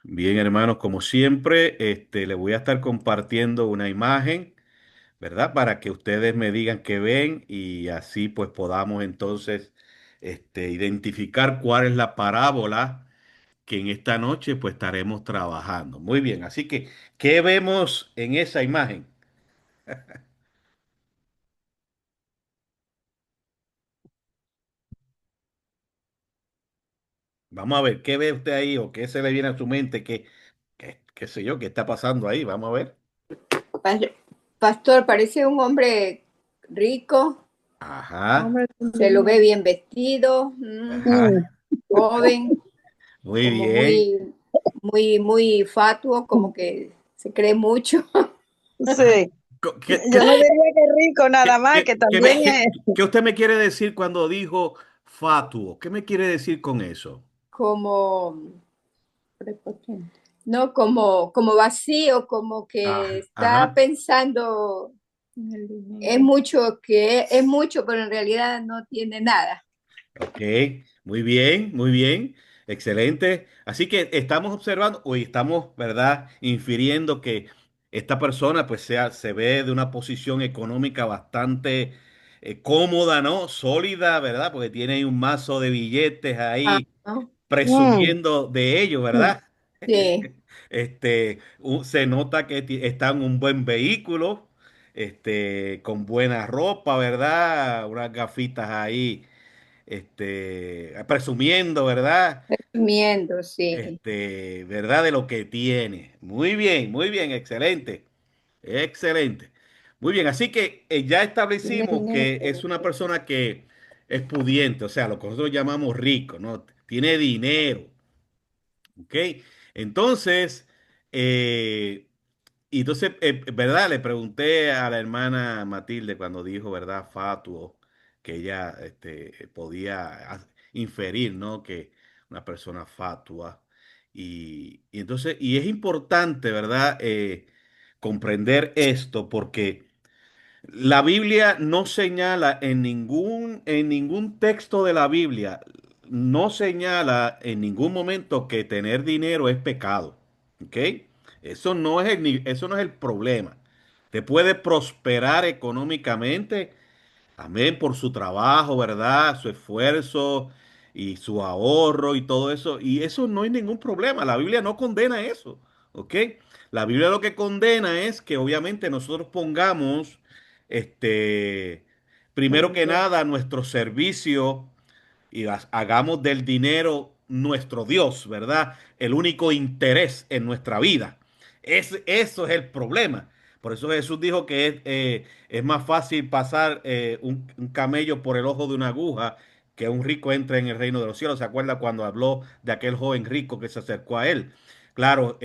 Bien, hermanos, como siempre, le voy a estar compartiendo una imagen, ¿verdad? Para que ustedes me digan qué ven y así pues podamos entonces identificar cuál es la parábola que en esta noche pues estaremos trabajando. Muy bien, así que, ¿qué vemos en esa imagen? Vamos a ver, ¿qué ve usted ahí o qué se le viene a su mente? ¿Qué sé yo, qué está pasando ahí? Vamos a ver. Pastor, parece un hombre rico, Ajá, se lo ve bien vestido, ajá, joven, muy como bien. muy fatuo, como que se cree mucho. Ajá. Sí, ¿Qué, yo no diría que rico nada ¿Qué, más, qué- que qué también me- qué- es. qué usted me quiere decir cuando dijo fatuo? ¿Qué me quiere decir con eso? como, no, como vacío, como que Ajá, está ajá. pensando, es mucho que es mucho, pero en realidad no tiene nada. Ok, muy bien, excelente. Así que estamos observando, o estamos, ¿verdad? Infiriendo que esta persona pues se ve de una posición económica bastante cómoda, ¿no? Sólida, ¿verdad? Porque tiene ahí un mazo de billetes Ah, ahí ¿no? Mm, presumiendo de ello, ¿verdad? Sí, Se nota que está en un buen vehículo, con buena ropa, ¿verdad? Unas gafitas ahí, presumiendo, ¿verdad? recomiendo, sí. ¿Verdad? De lo que tiene. Muy bien, excelente, excelente. Muy bien, así que ya Tiene establecimos dinero. que es una persona que es pudiente, o sea, lo que nosotros llamamos rico, ¿no? Tiene dinero. ¿Ok? Entonces, eh, ¿verdad? Le pregunté a la hermana Matilde cuando dijo, ¿verdad? Fatuo, que ella podía inferir, ¿no? Que una persona fatua. Y entonces, y es importante, ¿verdad? Comprender esto porque la Biblia no señala en ningún texto de la Biblia, no señala en ningún momento que tener dinero es pecado. ¿Ok? Eso no es el problema. Te puede prosperar económicamente. Amén, por su trabajo, ¿verdad? Su esfuerzo y su ahorro y todo eso. Y eso no hay ningún problema. La Biblia no condena eso, ¿ok? La Biblia lo que condena es que obviamente nosotros pongamos, este, primero que nada, nuestro servicio y hagamos del dinero nuestro Dios, ¿verdad? El único interés en nuestra vida. Eso es el problema. Por eso Jesús dijo que es más fácil pasar un camello por el ojo de una aguja que un rico entre en el reino de los cielos. ¿Se acuerda cuando habló de aquel joven rico que se acercó a él? Claro,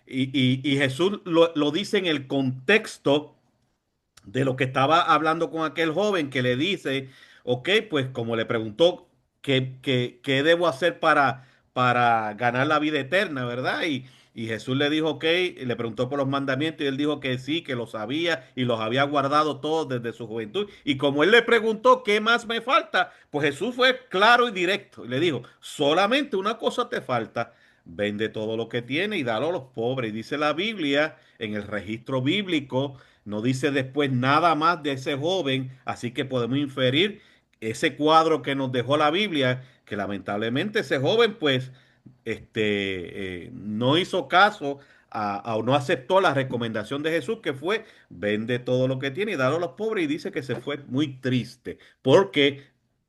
y Jesús lo dice en el contexto de lo que estaba hablando con aquel joven que le dice, ok, pues como le preguntó, ¿qué debo hacer para ganar la vida eterna, verdad? Y Jesús le dijo, ok, y le preguntó por los mandamientos y él dijo que sí, que los sabía y los había guardado todos desde su juventud. Y como él le preguntó, ¿qué más me falta? Pues Jesús fue claro y directo y le dijo, solamente una cosa te falta. Vende todo lo que tiene y dalo a los pobres. Y dice la Biblia, en el registro bíblico, no dice después nada más de ese joven, así que podemos inferir ese cuadro que nos dejó la Biblia, que lamentablemente ese joven pues no hizo caso o no aceptó la recomendación de Jesús, que fue vende todo lo que tiene y dalo a los pobres, y dice que se fue muy triste porque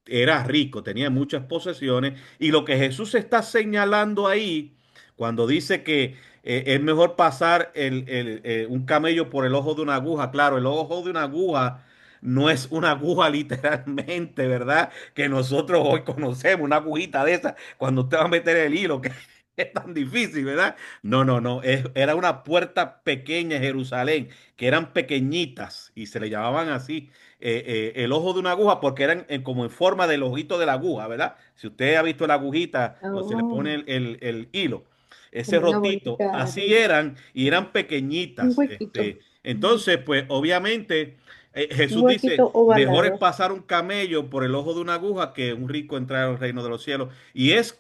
era rico, tenía muchas posesiones, y lo que Jesús está señalando ahí cuando dice que es mejor pasar un camello por el ojo de una aguja. Claro, el ojo de una aguja no es una aguja literalmente, ¿verdad? Que nosotros hoy conocemos, una agujita de esa, cuando usted va a meter el hilo, que es tan difícil, ¿verdad? No, no, no. Era una puerta pequeña en Jerusalén, que eran pequeñitas y se le llamaban así. El ojo de una aguja porque eran como en forma del ojito de la aguja, ¿verdad? Si usted ha visto la agujita donde se le Oh, pone el hilo, ese como una rotito, bolita, así eran y eran un pequeñitas. huequito, Entonces, pues obviamente un Jesús dice, huequito mejor es ovalado. pasar un camello por el ojo de una aguja que un rico entrar al reino de los cielos. Y es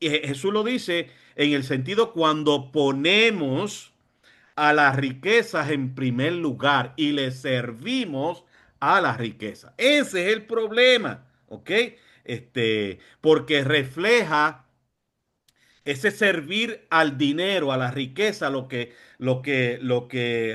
Y Jesús lo dice en el sentido cuando ponemos a las riquezas en primer lugar y le servimos a las riquezas. Ese es el problema, ¿ok? Porque refleja ese servir al dinero, a la riqueza, lo que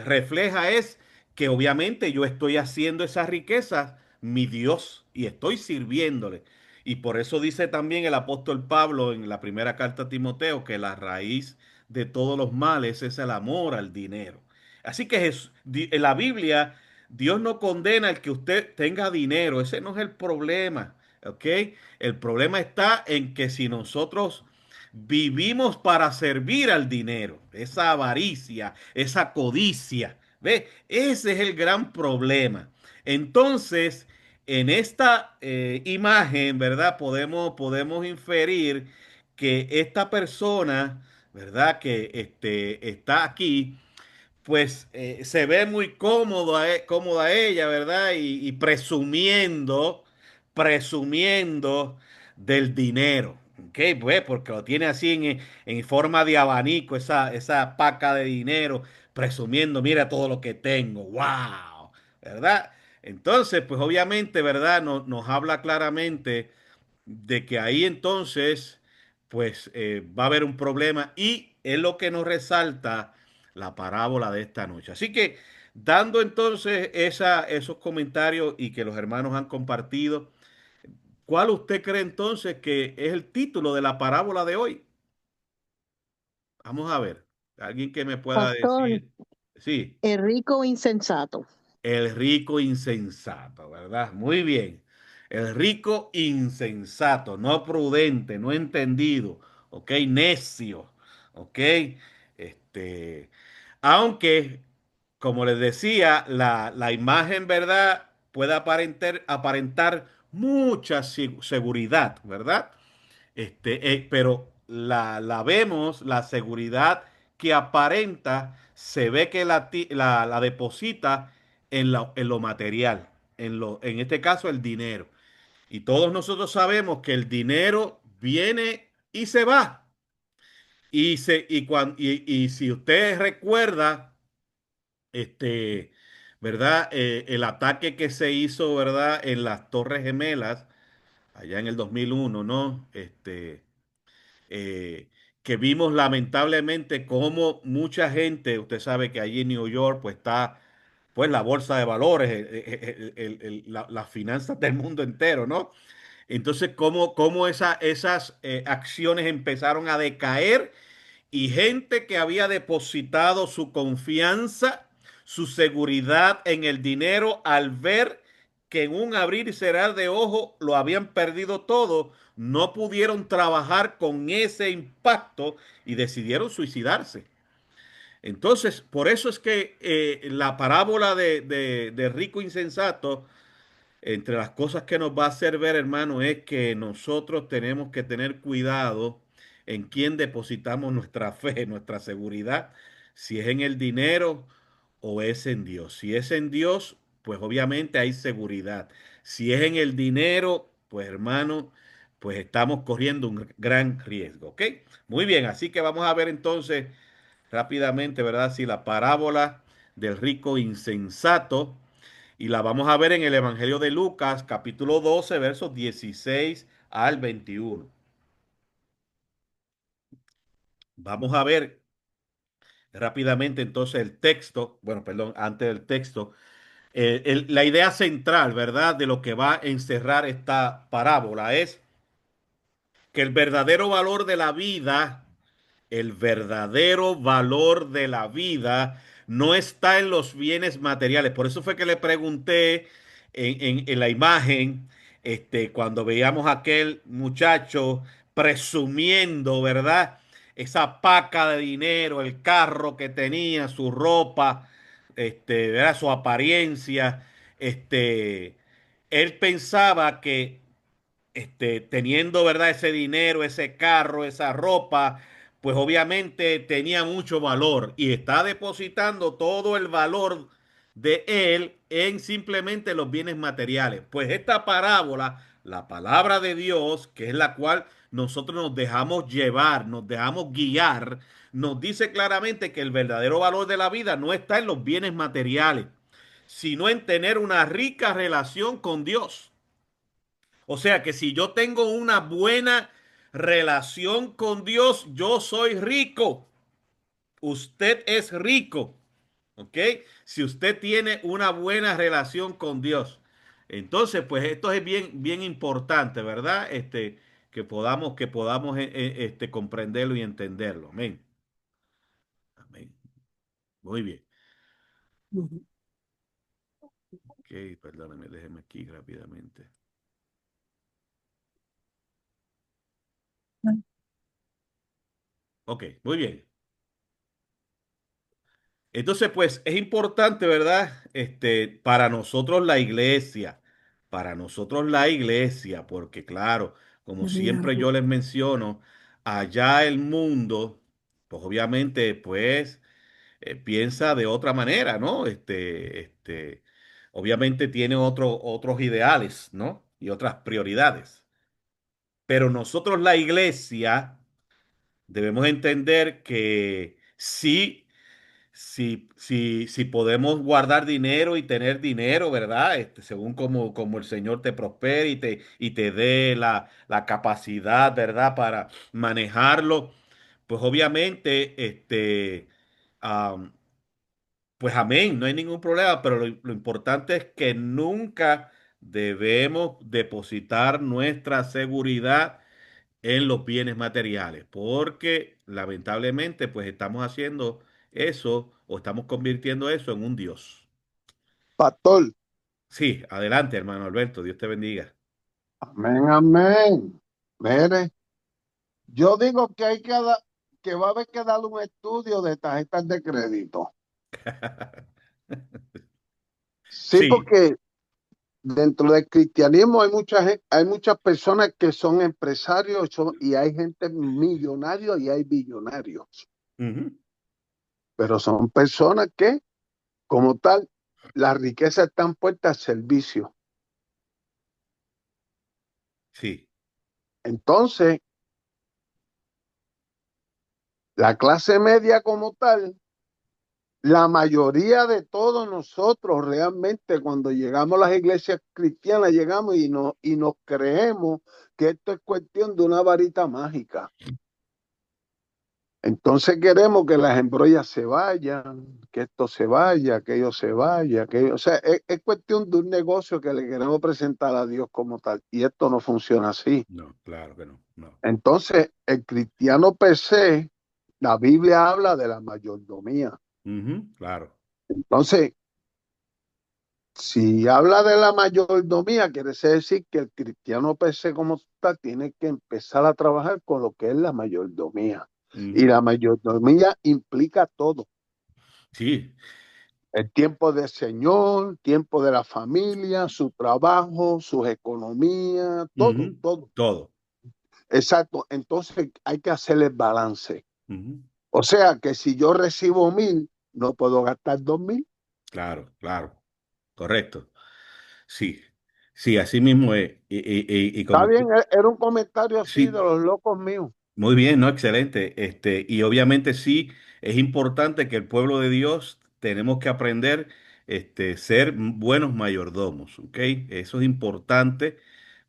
refleja es que obviamente yo estoy haciendo esas riquezas mi Dios y estoy sirviéndole. Y por eso dice también el apóstol Pablo en la primera carta a Timoteo que la raíz de todos los males es el amor al dinero. Así que en la Biblia, Dios no condena el que usted tenga dinero, ese no es el problema, ¿ok? El problema está en que si nosotros vivimos para servir al dinero, esa avaricia, esa codicia. ¿Ve? Ese es el gran problema. Entonces, en esta imagen, ¿verdad? Podemos inferir que esta persona, ¿verdad? Que está aquí pues se ve muy cómoda ella, ¿verdad? Y presumiendo del dinero. ¿Ok? Pues porque lo tiene así en forma de abanico, esa paca de dinero, presumiendo, mira todo lo que tengo, wow, ¿verdad? Entonces, pues obviamente, ¿verdad? Nos habla claramente de que ahí entonces, pues va a haber un problema y es lo que nos resalta la parábola de esta noche. Así que dando entonces esos comentarios y que los hermanos han compartido, ¿cuál usted cree entonces que es el título de la parábola de hoy? Vamos a ver, alguien que me pueda Pastor, decir. Sí. el rico insensato. El rico insensato, ¿verdad? Muy bien. El rico insensato, no prudente, no entendido, ¿ok? Necio, ¿ok? Este, aunque, como les decía, la imagen, ¿verdad? Puede aparentar mucha seguridad, ¿verdad? Pero la vemos, la seguridad que aparenta, se ve que la deposita en lo material, en este caso el dinero. Y todos nosotros sabemos que el dinero viene y se va. Y si usted recuerda, este, ¿verdad? El ataque que se hizo, ¿verdad? En las Torres Gemelas, allá en el 2001, ¿no? eh, que vimos lamentablemente cómo mucha gente, usted sabe que allí en New York pues está pues la bolsa de valores, las finanzas del mundo entero, ¿no? Entonces, cómo esas acciones empezaron a decaer y gente que había depositado su confianza, su seguridad en el dinero, al ver que en un abrir y cerrar de ojos lo habían perdido todo, no pudieron trabajar con ese impacto y decidieron suicidarse. Entonces, por eso es que la parábola de rico insensato entre las cosas que nos va a hacer ver, hermano, es que nosotros tenemos que tener cuidado en quién depositamos nuestra fe, nuestra seguridad, si es en el dinero o es en Dios. Si es en Dios, pues obviamente hay seguridad. Si es en el dinero, pues hermano, pues estamos corriendo un gran riesgo, ¿ok? Muy bien, así que vamos a ver entonces rápidamente, ¿verdad? Si la parábola del rico insensato y la vamos a ver en el Evangelio de Lucas, capítulo 12, versos 16 al 21. Vamos a ver rápidamente entonces el texto, bueno, perdón, antes del texto, la idea central, ¿verdad?, de lo que va a encerrar esta parábola es que el verdadero valor de la vida no está en los bienes materiales. Por eso fue que le pregunté en la imagen, cuando veíamos a aquel muchacho presumiendo, ¿verdad? Esa paca de dinero, el carro que tenía, su ropa, ¿verdad? Su apariencia, él pensaba que teniendo, ¿verdad? Ese dinero, ese carro, esa ropa, pues obviamente tenía mucho valor y está depositando todo el valor de él en simplemente los bienes materiales. Pues esta parábola la palabra de Dios, que es la cual nosotros nos dejamos llevar, nos dejamos guiar, nos dice claramente que el verdadero valor de la vida no está en los bienes materiales, sino en tener una rica relación con Dios. O sea que si yo tengo una buena relación con Dios, yo soy rico. Usted es rico. ¿Ok? Si usted tiene una buena relación con Dios. Entonces, pues esto es bien, bien importante, ¿verdad? Que podamos comprenderlo y entenderlo. Amén. Amén. Muy bien. Ok, perdóname, déjeme aquí rápidamente. Ok, muy bien. Entonces, pues es importante, ¿verdad? Para nosotros la iglesia, porque claro, como siempre yo les menciono, allá el mundo, pues obviamente, pues piensa de otra manera, ¿no? Obviamente tiene otros ideales, ¿no? Y otras prioridades. Pero nosotros la iglesia debemos entender que sí. Si podemos guardar dinero y tener dinero, ¿verdad? Según como el Señor te prospere y te dé la capacidad, ¿verdad? Para manejarlo, pues obviamente, am, pues amén, no hay ningún problema, pero lo importante es que nunca debemos depositar nuestra seguridad en los bienes materiales, porque lamentablemente pues estamos haciendo eso o estamos convirtiendo eso en un Dios. Pastor, Sí, adelante, hermano Alberto, Dios te bendiga. amén, amén. Mire, yo digo que que va a haber que darle un estudio de tarjetas de crédito. Sí, Sí, porque dentro del cristianismo hay muchas personas que son empresarios y hay gente millonario y hay billonarios, ujú, pero son personas que, como tal, la riqueza está puesta al servicio. sí, Entonces, la clase media como tal, la mayoría de todos nosotros realmente cuando llegamos a las iglesias cristianas, llegamos y nos creemos que esto es cuestión de una varita mágica. Entonces queremos que las embrollas se vayan, que esto se vaya, aquello se vaya, aquello. O sea, es cuestión de un negocio que le queremos presentar a Dios como tal. Y esto no funciona así. no, claro que no, no. Entonces, el cristiano per se, la Biblia habla de la mayordomía. Ujú, claro. Entonces, si habla de la mayordomía, quiere decir que el cristiano per se como tal tiene que empezar a trabajar con lo que es la mayordomía. Y Ujú, la mayordomía implica todo. sí, El tiempo del Señor, tiempo de la familia, su trabajo, sus economías, todo, ujú, todo. todo. Exacto. Entonces hay que hacer el balance. Ujú, O sea que si yo recibo 1,000, no puedo gastar 2,000. claro, claro, correcto. Sí, sí, así mismo es. Y Está como bien, era un comentario así de sí, los locos míos. muy bien, ¿no? Excelente. Y obviamente sí, es importante que el pueblo de Dios tenemos que aprender, ser buenos mayordomos, ¿ok? Eso es importante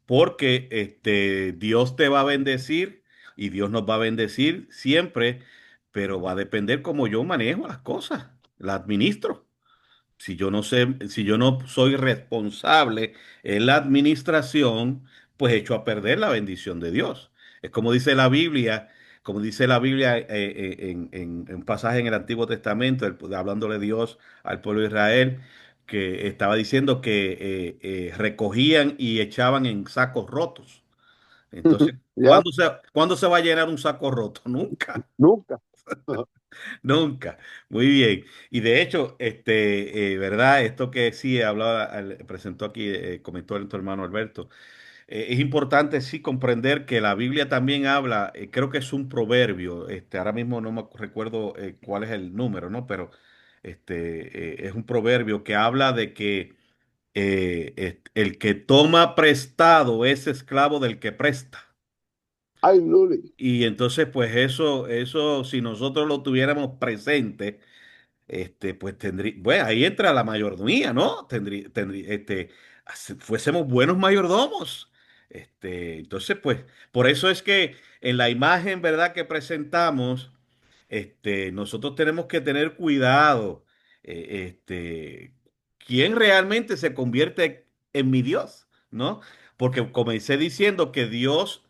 porque, Dios te va a bendecir y Dios nos va a bendecir siempre, pero va a depender cómo yo manejo las cosas, las administro. Si yo no sé, si yo no soy responsable en la administración, pues echo a perder la bendición de Dios. Es como dice la Biblia en un pasaje en el Antiguo Testamento, hablándole Dios al pueblo de Israel, que estaba diciendo que recogían y echaban en sacos rotos. Entonces, Ya, ¿cuándo se va a llenar un saco roto? Nunca. nunca. Nunca. Muy bien. Y de hecho, ¿verdad? Esto que sí hablaba, presentó aquí, comentó tu hermano Alberto, es importante sí comprender que la Biblia también habla, creo que es un proverbio, ahora mismo no me recuerdo cuál es el número, ¿no? Pero es un proverbio que habla de que el que toma prestado es esclavo del que presta. Ay, Luli. Y entonces, pues eso, si nosotros lo tuviéramos presente, pues tendría, bueno, ahí entra la mayordomía, ¿no? Fuésemos buenos mayordomos. Entonces, pues, por eso es que en la imagen, ¿verdad?, que presentamos, nosotros tenemos que tener cuidado. ¿Quién realmente se convierte en mi Dios? ¿No? Porque comencé diciendo que Dios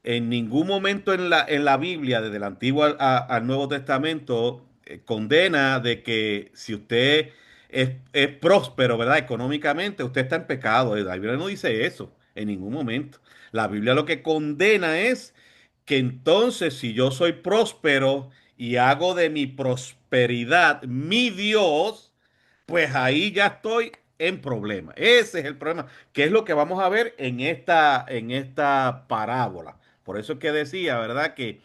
en ningún momento en la Biblia, desde el Antiguo al Nuevo Testamento, condena de que si usted es próspero, ¿verdad? Económicamente, usted está en pecado. La Biblia no dice eso en ningún momento. La Biblia lo que condena es que entonces si yo soy próspero y hago de mi prosperidad mi Dios, pues ahí ya estoy en problema. Ese es el problema, que es lo que vamos a ver en esta parábola. Por eso es que decía, ¿verdad? Que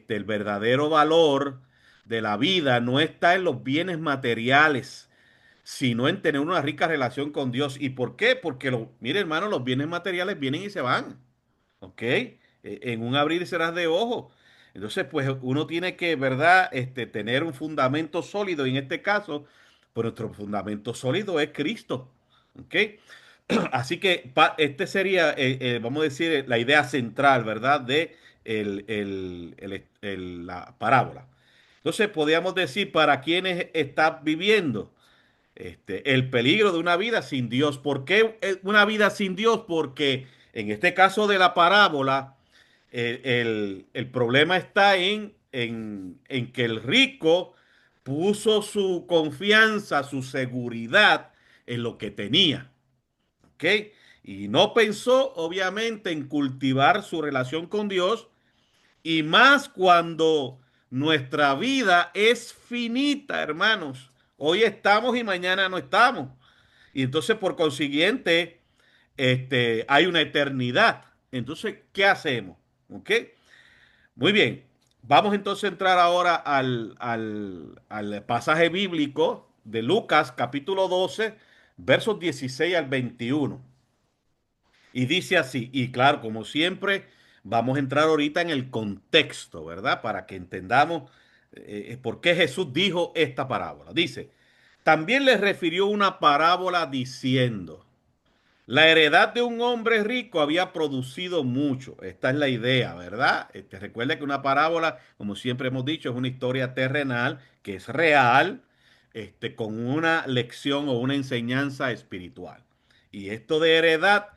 el verdadero valor de la vida no está en los bienes materiales, sino en tener una rica relación con Dios. ¿Y por qué? Porque, mire, hermano, los bienes materiales vienen y se van. ¿Ok? En un abrir y cerrar de ojos. Entonces, pues uno tiene que, ¿verdad? Tener un fundamento sólido. Y en este caso, pues nuestro fundamento sólido es Cristo. ¿Ok? Así que este sería, vamos a decir, la idea central, ¿verdad? De la parábola. Entonces, podríamos decir para quienes está viviendo el peligro de una vida sin Dios. ¿Por qué una vida sin Dios? Porque en este caso de la parábola, el problema está en que el rico puso su confianza, su seguridad en lo que tenía. ¿Ok? Y no pensó, obviamente, en cultivar su relación con Dios, y más cuando nuestra vida es finita, hermanos. Hoy estamos y mañana no estamos. Y entonces, por consiguiente, hay una eternidad. Entonces, ¿qué hacemos? ¿Ok? Muy bien. Vamos entonces a entrar ahora al pasaje bíblico de Lucas, capítulo 12, versos 16 al 21. Y dice así, y claro, como siempre, vamos a entrar ahorita en el contexto, ¿verdad? Para que entendamos por qué Jesús dijo esta parábola. Dice, también les refirió una parábola diciendo, la heredad de un hombre rico había producido mucho. Esta es la idea, ¿verdad? Recuerda que una parábola, como siempre hemos dicho, es una historia terrenal que es real, con una lección o una enseñanza espiritual. Y esto de heredad,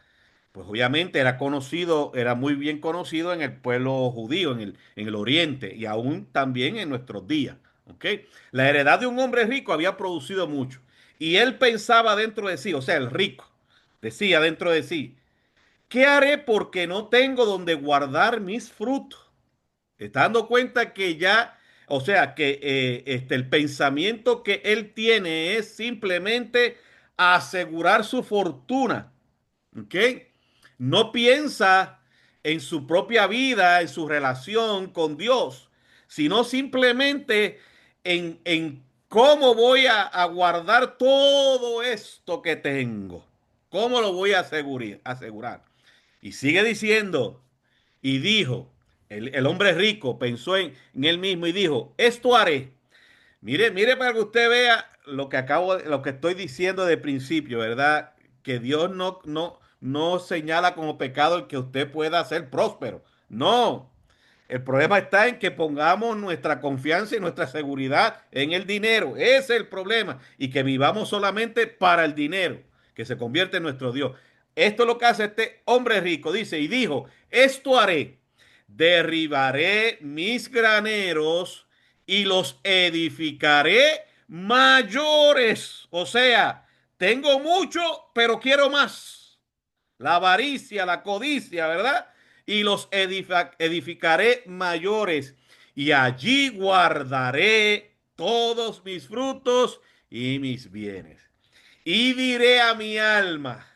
pues obviamente era conocido, era muy bien conocido en el pueblo judío, en el oriente y aún también en nuestros días. ¿Ok? La heredad de un hombre rico había producido mucho. Y él pensaba dentro de sí, o sea, el rico decía dentro de sí, ¿qué haré porque no tengo donde guardar mis frutos? Está dando cuenta que ya, o sea, que el pensamiento que él tiene es simplemente asegurar su fortuna. ¿Ok? No piensa en su propia vida, en su relación con Dios, sino simplemente en cómo voy a guardar todo esto que tengo. ¿Cómo lo voy a asegurar? Y sigue diciendo, y dijo, el hombre rico pensó en él mismo y dijo, esto haré. Mire, mire para que usted vea lo que estoy diciendo de principio, ¿verdad? Que Dios no señala como pecado el que usted pueda ser próspero. No. El problema está en que pongamos nuestra confianza y nuestra seguridad en el dinero. Ese es el problema. Y que vivamos solamente para el dinero, que se convierte en nuestro Dios. Esto es lo que hace este hombre rico. Dice, y dijo, esto haré. Derribaré mis graneros y los edificaré mayores. O sea, tengo mucho, pero quiero más. La avaricia, la codicia, ¿verdad? Y los edificaré mayores. Y allí guardaré todos mis frutos y mis bienes. Y diré a mi alma,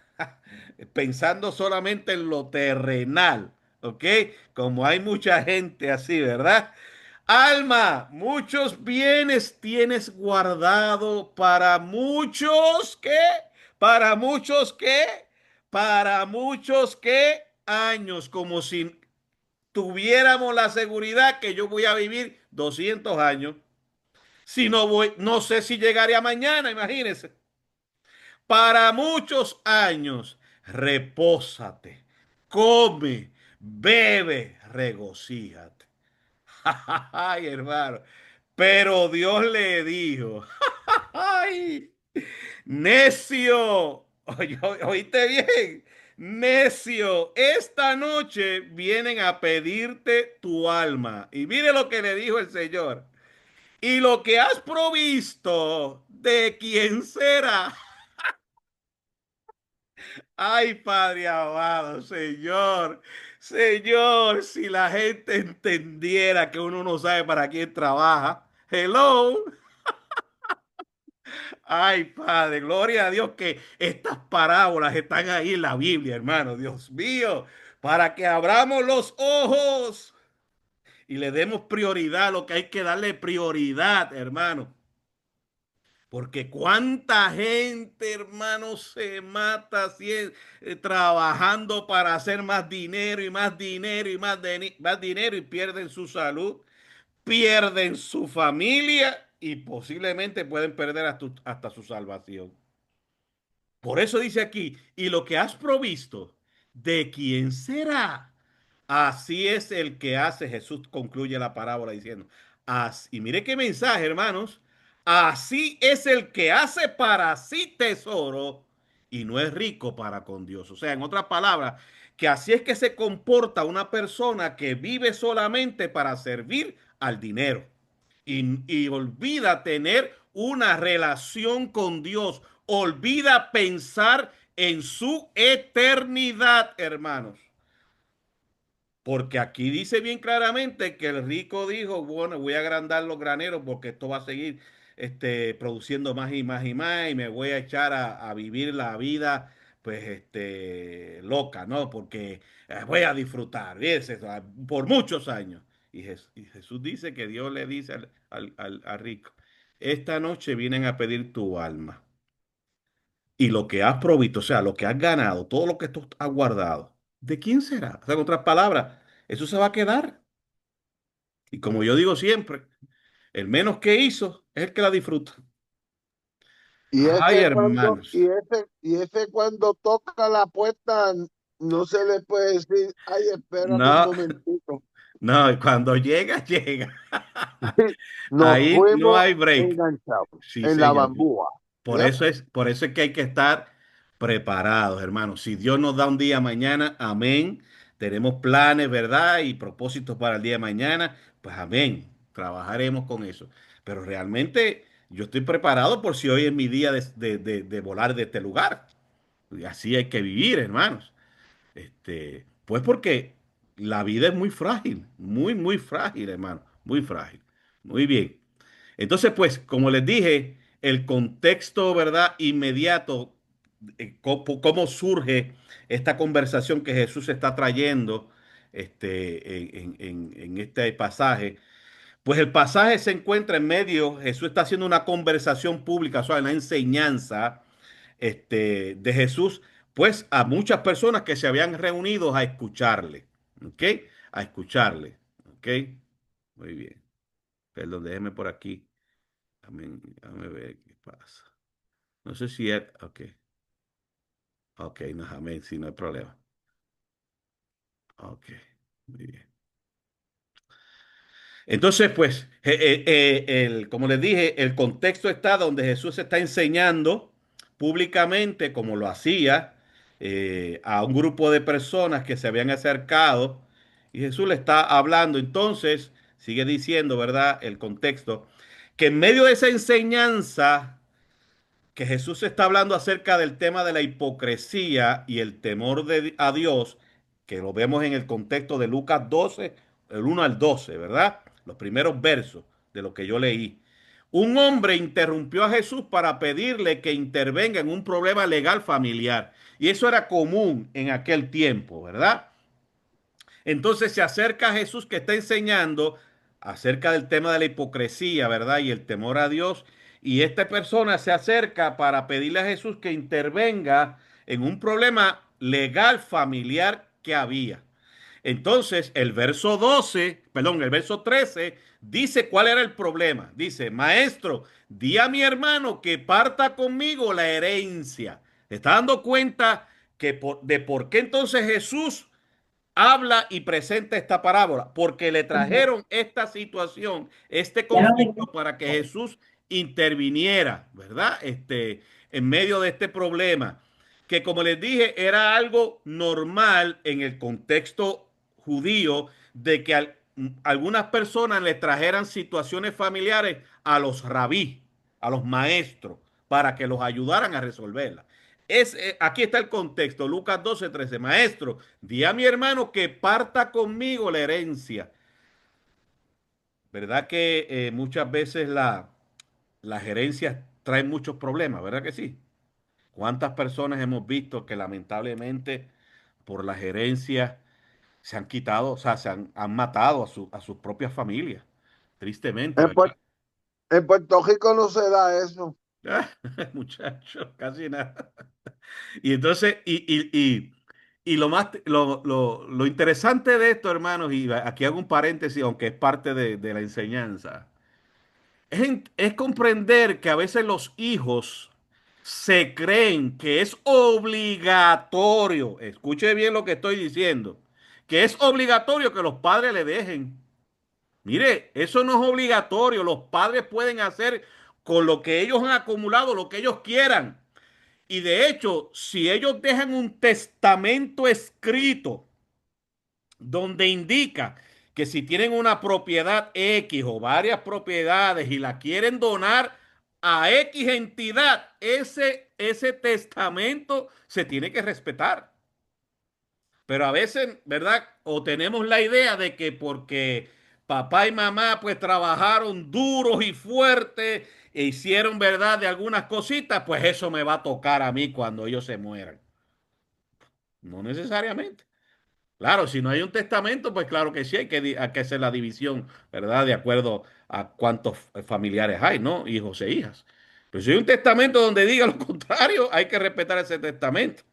pensando solamente en lo terrenal, ¿ok? Como hay mucha gente así, ¿verdad? Alma, muchos bienes tienes guardado para muchos, ¿qué? Para muchos que, para muchos que años, como si tuviéramos la seguridad que yo voy a vivir 200 años. Si no voy, no sé si llegaré a mañana, imagínense. Para muchos años, repósate, come, bebe, regocíjate. Ay, hermano. Pero Dios le dijo, ay, necio, oíste bien, necio, esta noche vienen a pedirte tu alma. Y mire lo que le dijo el Señor. Y lo que has provisto, ¿de quién será? Ay, Padre amado, Señor, Señor, si la gente entendiera que uno no sabe para quién trabaja. Hello. Ay, Padre, gloria a Dios que estas parábolas están ahí en la Biblia, hermano. Dios mío, para que abramos los ojos y le demos prioridad a lo que hay que darle prioridad, hermano. Porque cuánta gente, hermano, se mata trabajando para hacer más dinero y más dinero y más dinero y pierden su salud, pierden su familia y posiblemente pueden perder hasta su salvación. Por eso dice aquí, y lo que has provisto, ¿de quién será? Así es el que hace, Jesús concluye la parábola diciendo, y mire qué mensaje, hermanos, así es el que hace para sí tesoro y no es rico para con Dios. O sea, en otras palabras, que así es que se comporta una persona que vive solamente para servir al dinero y olvida tener una relación con Dios, olvida pensar en su eternidad, hermanos. Porque aquí dice bien claramente que el rico dijo, bueno, voy a agrandar los graneros porque esto va a seguir produciendo más y más y más y me voy a echar a vivir la vida pues loca, ¿no? Porque voy a disfrutar, fíjense, por muchos años. Y Jesús dice que Dios le dice al rico, esta noche vienen a pedir tu alma y lo que has provisto, o sea, lo que has ganado, todo lo que tú has guardado, ¿de quién será? O sea, en otras palabras, eso se va a quedar. Y como yo digo siempre, el menos que hizo es el que la disfruta. Y Ay, ese cuando, hermanos. y ese cuando toca la puerta, no se le puede decir, ay, espérame un No, momentito. no, y cuando llega, llega. Nos Ahí no fuimos hay break. enganchados Sí, en la señor. bambúa. Por Yep. eso por eso es que hay que estar preparados, hermanos. Si Dios nos da un día mañana, amén. Tenemos planes, ¿verdad? Y propósitos para el día de mañana, pues amén. Trabajaremos con eso. Pero realmente yo estoy preparado por si hoy es mi día de volar de este lugar. Y así hay que vivir, hermanos. Pues porque la vida es muy frágil, muy, muy frágil, hermano. Muy frágil. Muy bien. Entonces, pues, como les dije, el contexto, ¿verdad? Inmediato, cómo surge esta conversación que Jesús está trayendo en este pasaje. Pues el pasaje se encuentra en medio, Jesús está haciendo una conversación pública, o sea, una enseñanza de Jesús, pues a muchas personas que se habían reunido a escucharle, ¿ok? A escucharle, ¿ok? Muy bien. Perdón, déjeme por aquí. Déjame ver qué pasa. No sé si es. Ok. Ok, no, amén, sí, no hay problema. Ok, muy bien. Entonces, pues, como les dije, el contexto está donde Jesús está enseñando públicamente, como lo hacía, a un grupo de personas que se habían acercado y Jesús le está hablando. Entonces, sigue diciendo, ¿verdad? El contexto, que en medio de esa enseñanza que Jesús está hablando acerca del tema de la hipocresía y el temor a Dios, que lo vemos en el contexto de Lucas 12, el 1 al 12, ¿verdad? Los primeros versos de lo que yo leí. Un hombre interrumpió a Jesús para pedirle que intervenga en un problema legal familiar. Y eso era común en aquel tiempo, ¿verdad? Entonces se acerca a Jesús que está enseñando acerca del tema de la hipocresía, ¿verdad? Y el temor a Dios. y esta persona se acerca para pedirle a Jesús que intervenga en un problema legal familiar que había. Entonces, el verso 13, dice cuál era el problema. Dice, maestro, di a mi hermano que parta conmigo la herencia. ¿Te está dando cuenta de por qué entonces Jesús habla y presenta esta parábola? Porque le trajeron esta situación, este conflicto, para que Jesús interviniera, ¿verdad? En medio de este problema, que como les dije, era algo normal en el contexto judío de que algunas personas le trajeran situaciones familiares a los rabí, a los maestros, para que los ayudaran a resolverla. Aquí está el contexto, Lucas 12:13. Maestro, di a mi hermano que parta conmigo la herencia. ¿Verdad que muchas veces las herencias traen muchos problemas? ¿Verdad que sí? ¿Cuántas personas hemos visto que lamentablemente por las herencias se han quitado, o sea, han matado a sus propias familias? Tristemente, En, ¿verdad? en Puerto Rico no se da eso. Muchachos, casi nada. Y entonces, y lo interesante de esto, hermanos, y aquí hago un paréntesis, aunque es parte de la enseñanza, es comprender que a veces los hijos se creen que es obligatorio, escuche bien lo que estoy diciendo, que es obligatorio que los padres le dejen. Mire, eso no es obligatorio, los padres pueden hacer con lo que ellos han acumulado lo que ellos quieran. Y de hecho, si ellos dejan un testamento escrito donde indica que si tienen una propiedad X o varias propiedades y la quieren donar a X entidad, ese testamento se tiene que respetar. Pero a veces, ¿verdad? O tenemos la idea de que porque papá y mamá pues trabajaron duros y fuertes e hicieron, ¿verdad? De algunas cositas, pues eso me va a tocar a mí cuando ellos se mueran. No necesariamente. Claro, si no hay un testamento, pues claro que sí, hay que hacer la división, ¿verdad? De acuerdo a cuántos familiares hay, ¿no? Hijos e hijas. Pero si hay un testamento donde diga lo contrario, hay que respetar ese testamento.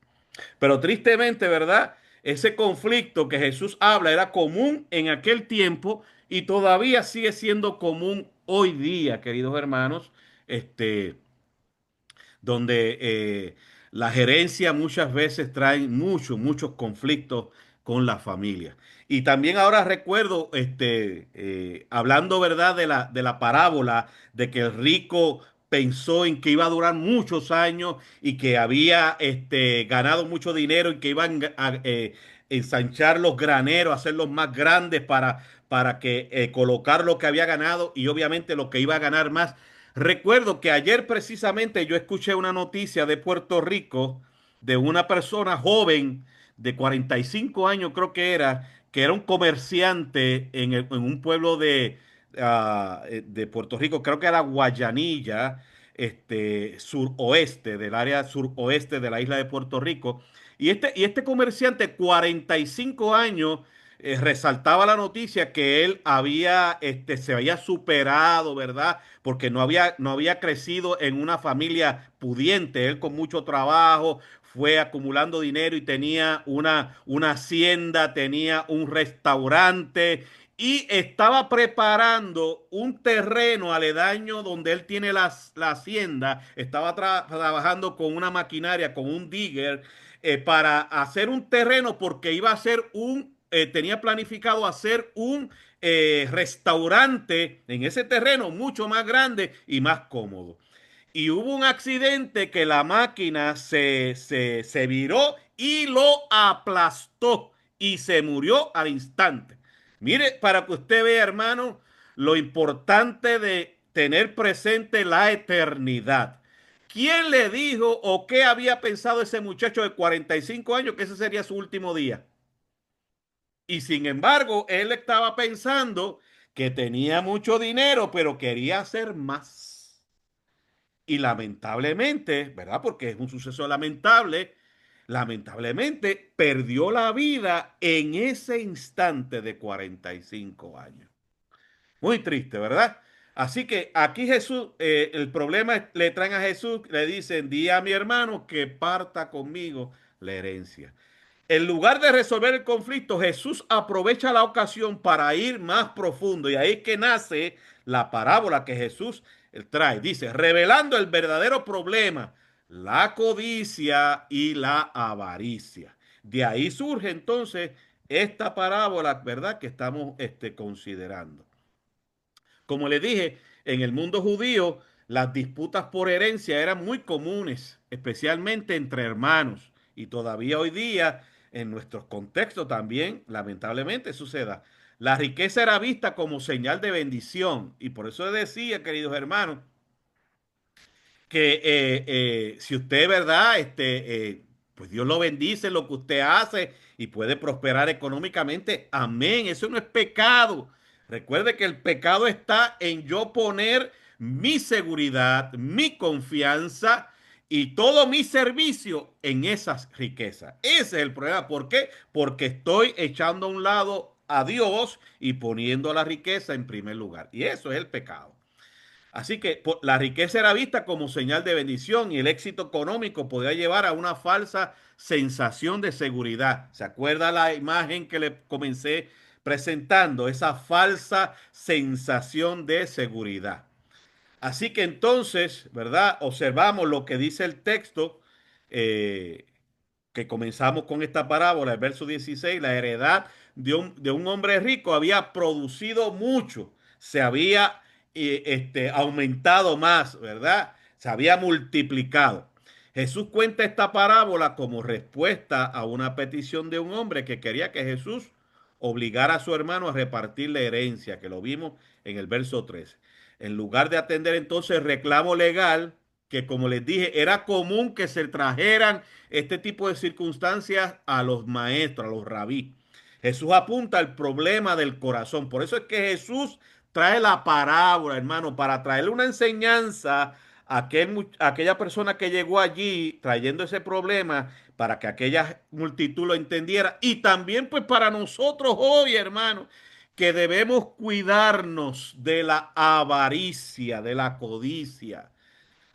Pero tristemente, ¿verdad? Ese conflicto que Jesús habla era común en aquel tiempo y todavía sigue siendo común hoy día, queridos hermanos. Este, donde la gerencia muchas veces trae muchos conflictos con la familia. Y también ahora recuerdo, hablando, ¿verdad?, de la parábola de que el rico pensó en que iba a durar muchos años y que había ganado mucho dinero y que iban a ensanchar los graneros, hacerlos más grandes para que colocar lo que había ganado y obviamente lo que iba a ganar más. Recuerdo que ayer precisamente yo escuché una noticia de Puerto Rico de una persona joven de 45 años, creo que era un comerciante en un pueblo de Puerto Rico, creo que era Guayanilla, suroeste, del área suroeste de la isla de Puerto Rico. Y este comerciante, 45 años, resaltaba la noticia que él se había superado, ¿verdad? Porque no había crecido en una familia pudiente. Él con mucho trabajo fue acumulando dinero y tenía una hacienda, tenía un restaurante y estaba preparando un terreno aledaño donde él tiene la hacienda. Estaba trabajando con una maquinaria, con un digger, para hacer un terreno porque iba a hacer tenía planificado hacer un restaurante en ese terreno mucho más grande y más cómodo. Y hubo un accidente que la máquina se viró y lo aplastó y se murió al instante. Mire, para que usted vea, hermano, lo importante de tener presente la eternidad. ¿Quién le dijo o qué había pensado ese muchacho de 45 años que ese sería su último día? Y sin embargo, él estaba pensando que tenía mucho dinero, pero quería hacer más. Y lamentablemente, ¿verdad? Porque es un suceso lamentable, lamentablemente perdió la vida en ese instante de 45 años. Muy triste, ¿verdad? Así que aquí Jesús, el problema le traen a Jesús, le dicen, di a mi hermano que parta conmigo la herencia. En lugar de resolver el conflicto, Jesús aprovecha la ocasión para ir más profundo. Y ahí es que nace la parábola que Jesús trae. Dice, revelando el verdadero problema, la codicia y la avaricia. De ahí surge entonces esta parábola, ¿verdad? Que estamos considerando. Como le dije, en el mundo judío las disputas por herencia eran muy comunes, especialmente entre hermanos. Y todavía hoy día, en nuestros contextos también, lamentablemente suceda. La riqueza era vista como señal de bendición. Y por eso decía, queridos hermanos, que si usted, ¿verdad? Pues Dios lo bendice en lo que usted hace y puede prosperar económicamente. Amén. Eso no es pecado. Recuerde que el pecado está en yo poner mi seguridad, mi confianza y todo mi servicio en esas riquezas. Ese es el problema. ¿Por qué? Porque estoy echando a un lado a Dios y poniendo la riqueza en primer lugar. Y eso es el pecado. Así que la riqueza era vista como señal de bendición y el éxito económico podía llevar a una falsa sensación de seguridad. ¿Se acuerda la imagen que le comencé presentando? Esa falsa sensación de seguridad. Así que entonces, ¿verdad? Observamos lo que dice el texto, eh, que comenzamos con esta parábola, el verso 16, la heredad de un hombre rico había producido mucho, se había aumentado más, ¿verdad? Se había multiplicado. Jesús cuenta esta parábola como respuesta a una petición de un hombre que quería que Jesús obligara a su hermano a repartir la herencia, que lo vimos en el verso 13. En lugar de atender entonces el reclamo legal, que como les dije, era común que se trajeran este tipo de circunstancias a los maestros, a los rabí. Jesús apunta al problema del corazón. Por eso es que Jesús trae la parábola, hermano, para traerle una enseñanza a aquella persona que llegó allí trayendo ese problema, para que aquella multitud lo entendiera. Y también pues para nosotros hoy, hermano, que debemos cuidarnos de la avaricia, de la codicia,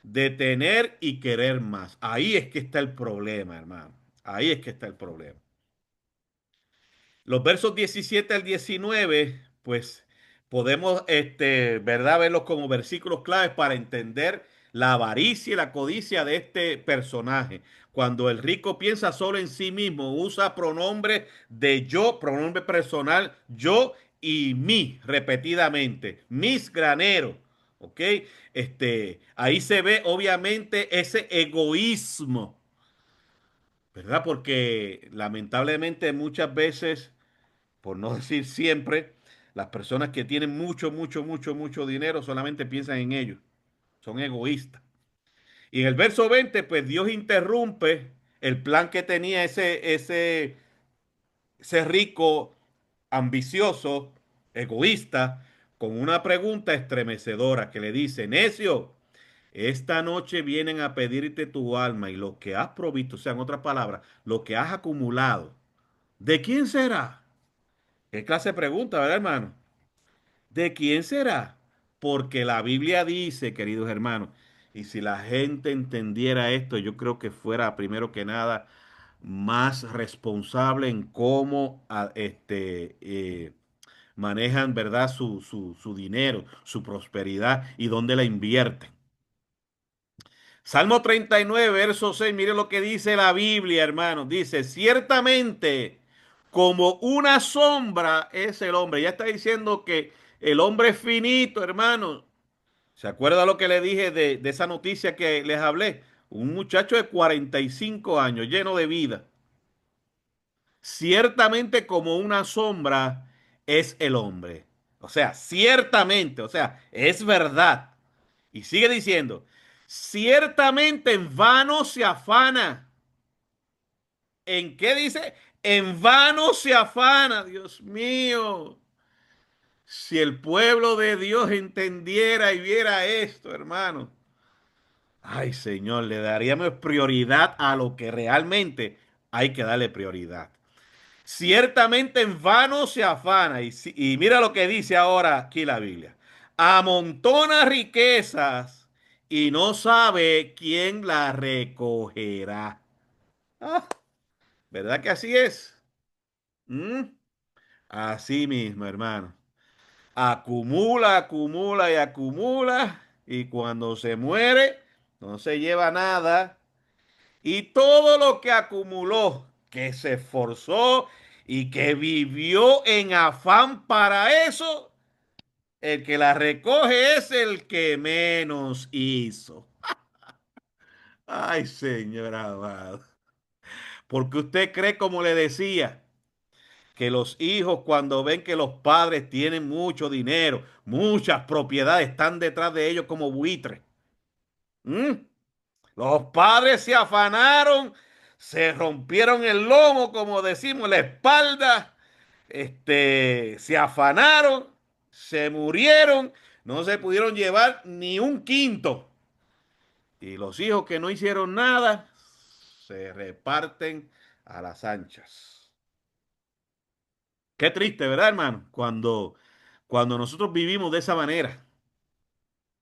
de tener y querer más. Ahí es que está el problema, hermano. Ahí es que está el problema. Los versos 17 al 19, pues podemos, ¿verdad? Verlos como versículos claves para entender la avaricia y la codicia de este personaje. Cuando el rico piensa solo en sí mismo, usa pronombre de yo, pronombre personal, yo y mí, repetidamente. Mis graneros. ¿Ok? Ahí se ve obviamente ese egoísmo, ¿verdad? Porque lamentablemente muchas veces, por no decir siempre, las personas que tienen mucho, mucho, mucho, mucho dinero solamente piensan en ellos. Son egoístas. Y en el verso 20, pues Dios interrumpe el plan que tenía ese rico, ambicioso, egoísta, con una pregunta estremecedora que le dice, necio, esta noche vienen a pedirte tu alma y lo que has provisto, o sea, en otras palabras, lo que has acumulado, ¿de quién será? ¿Qué clase de pregunta, verdad, hermano? ¿De quién será? Porque la Biblia dice, queridos hermanos, y si la gente entendiera esto, yo creo que fuera, primero que nada, más responsable en cómo manejan, ¿verdad?, su dinero, su prosperidad y dónde la invierten. Salmo 39, verso 6, mire lo que dice la Biblia, hermano. Dice, ciertamente, como una sombra es el hombre. Ya está diciendo que el hombre es finito, hermano. ¿Se acuerda lo que le dije de esa noticia que les hablé? Un muchacho de 45 años, lleno de vida. Ciertamente como una sombra es el hombre. O sea, ciertamente, o sea, es verdad. Y sigue diciendo, ciertamente en vano se afana. ¿En qué dice? En vano se afana, Dios mío. Si el pueblo de Dios entendiera y viera esto, hermano. Ay, Señor, le daríamos prioridad a lo que realmente hay que darle prioridad. Ciertamente en vano se afana. Y mira lo que dice ahora aquí la Biblia. amontona riquezas y no sabe quién las recogerá. Ah, ¿verdad que así es? ¿Mm? Así mismo, hermano. Acumula, acumula y acumula y cuando se muere no se lleva nada. Y todo lo que acumuló, que se esforzó y que vivió en afán para eso, el que la recoge es el que menos hizo. Ay, señor amado. Porque usted cree, como le decía, que los hijos cuando ven que los padres tienen mucho dinero, muchas propiedades, están detrás de ellos como buitres. ¿Mm? Los padres se afanaron, se rompieron el lomo, como decimos, la espalda, se afanaron, se murieron, no se pudieron llevar ni un quinto. Y los hijos que no hicieron nada se reparten a las anchas. Qué triste, ¿verdad, hermano? Cuando nosotros vivimos de esa manera.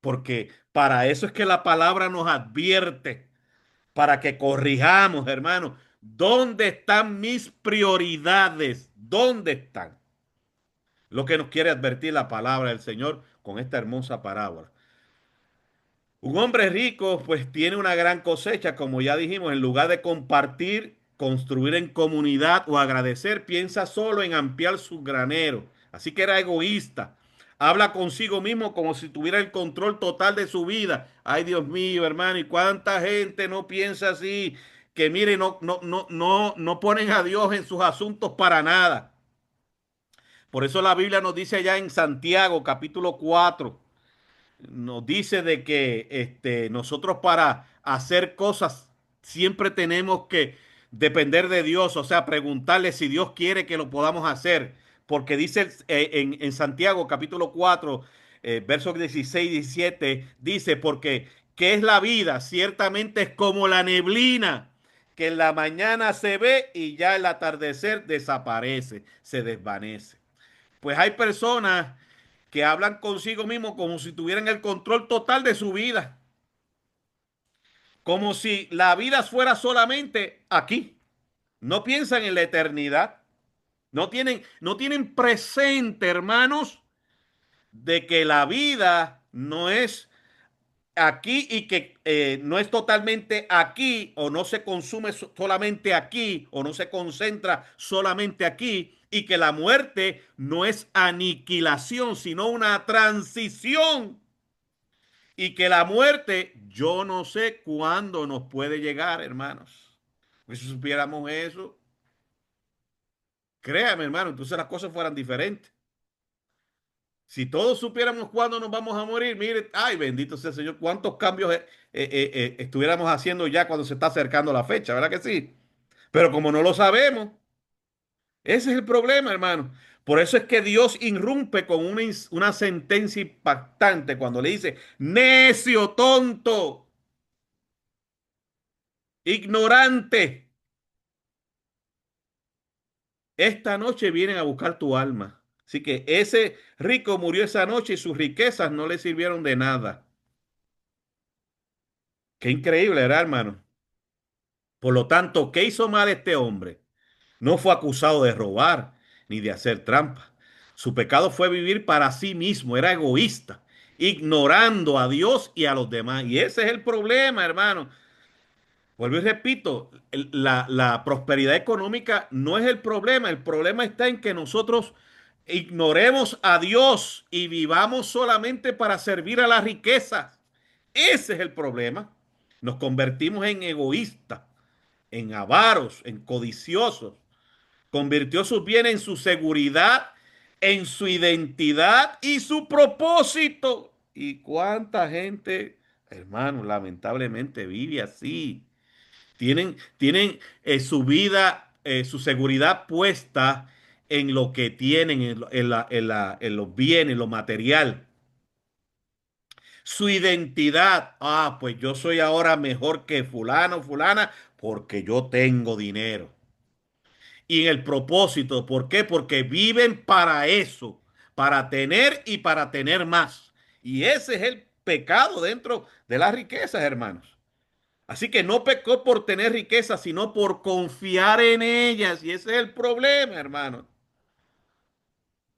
Porque para eso es que la palabra nos advierte, para que corrijamos, hermano. ¿Dónde están mis prioridades? ¿Dónde están? Lo que nos quiere advertir la palabra del Señor con esta hermosa parábola. Un hombre rico pues tiene una gran cosecha, como ya dijimos, en lugar de compartir, construir en comunidad o agradecer, piensa solo en ampliar su granero. Así que era egoísta. Habla consigo mismo como si tuviera el control total de su vida. Ay, Dios mío, hermano, ¿y cuánta gente no piensa así? Que mire, no ponen a Dios en sus asuntos para nada. Por eso la Biblia nos dice allá en Santiago, capítulo 4 nos dice de que nosotros para hacer cosas siempre tenemos que depender de Dios, o sea, preguntarle si Dios quiere que lo podamos hacer, porque dice en Santiago capítulo 4, versos 16 y 17, dice, porque ¿qué es la vida? Ciertamente es como la neblina, que en la mañana se ve y ya el atardecer desaparece, se desvanece. Pues hay personas que hablan consigo mismo como si tuvieran el control total de su vida, como si la vida fuera solamente aquí. No piensan en la eternidad, no tienen presente, hermanos, de que la vida no es aquí y que no es totalmente aquí o no se consume solamente aquí o no se concentra solamente aquí y que la muerte no es aniquilación, sino una transición y que la muerte yo no sé cuándo nos puede llegar, hermanos. Pues si supiéramos eso, créame, hermano, entonces las cosas fueran diferentes. Si todos supiéramos cuándo nos vamos a morir, mire, ay, bendito sea el Señor, cuántos cambios estuviéramos haciendo ya cuando se está acercando la fecha, ¿verdad que sí? Pero como no lo sabemos, ese es el problema, hermano. Por eso es que Dios irrumpe con una sentencia impactante cuando le dice, necio, tonto, ignorante, esta noche vienen a buscar tu alma. Así que ese rico murió esa noche y sus riquezas no le sirvieron de nada. Qué increíble, ¿verdad, hermano? Por lo tanto, ¿qué hizo mal este hombre? No fue acusado de robar ni de hacer trampa. Su pecado fue vivir para sí mismo, era egoísta, ignorando a Dios y a los demás. Y ese es el problema, hermano. Vuelvo y repito, la prosperidad económica no es el problema está en que nosotros ignoremos a Dios y vivamos solamente para servir a la riqueza. Ese es el problema. Nos convertimos en egoístas, en avaros, en codiciosos. Convirtió sus bienes en su seguridad, en su identidad y su propósito. ¿Y cuánta gente, hermano, lamentablemente vive así? Tienen su vida, su seguridad puesta en lo que tienen, en los bienes, en lo material. Su identidad, pues yo soy ahora mejor que fulano, fulana, porque yo tengo dinero. Y en el propósito, ¿por qué? Porque viven para eso, para tener y para tener más. Y ese es el pecado dentro de las riquezas, hermanos. Así que no pecó por tener riquezas, sino por confiar en ellas. Y ese es el problema, hermanos.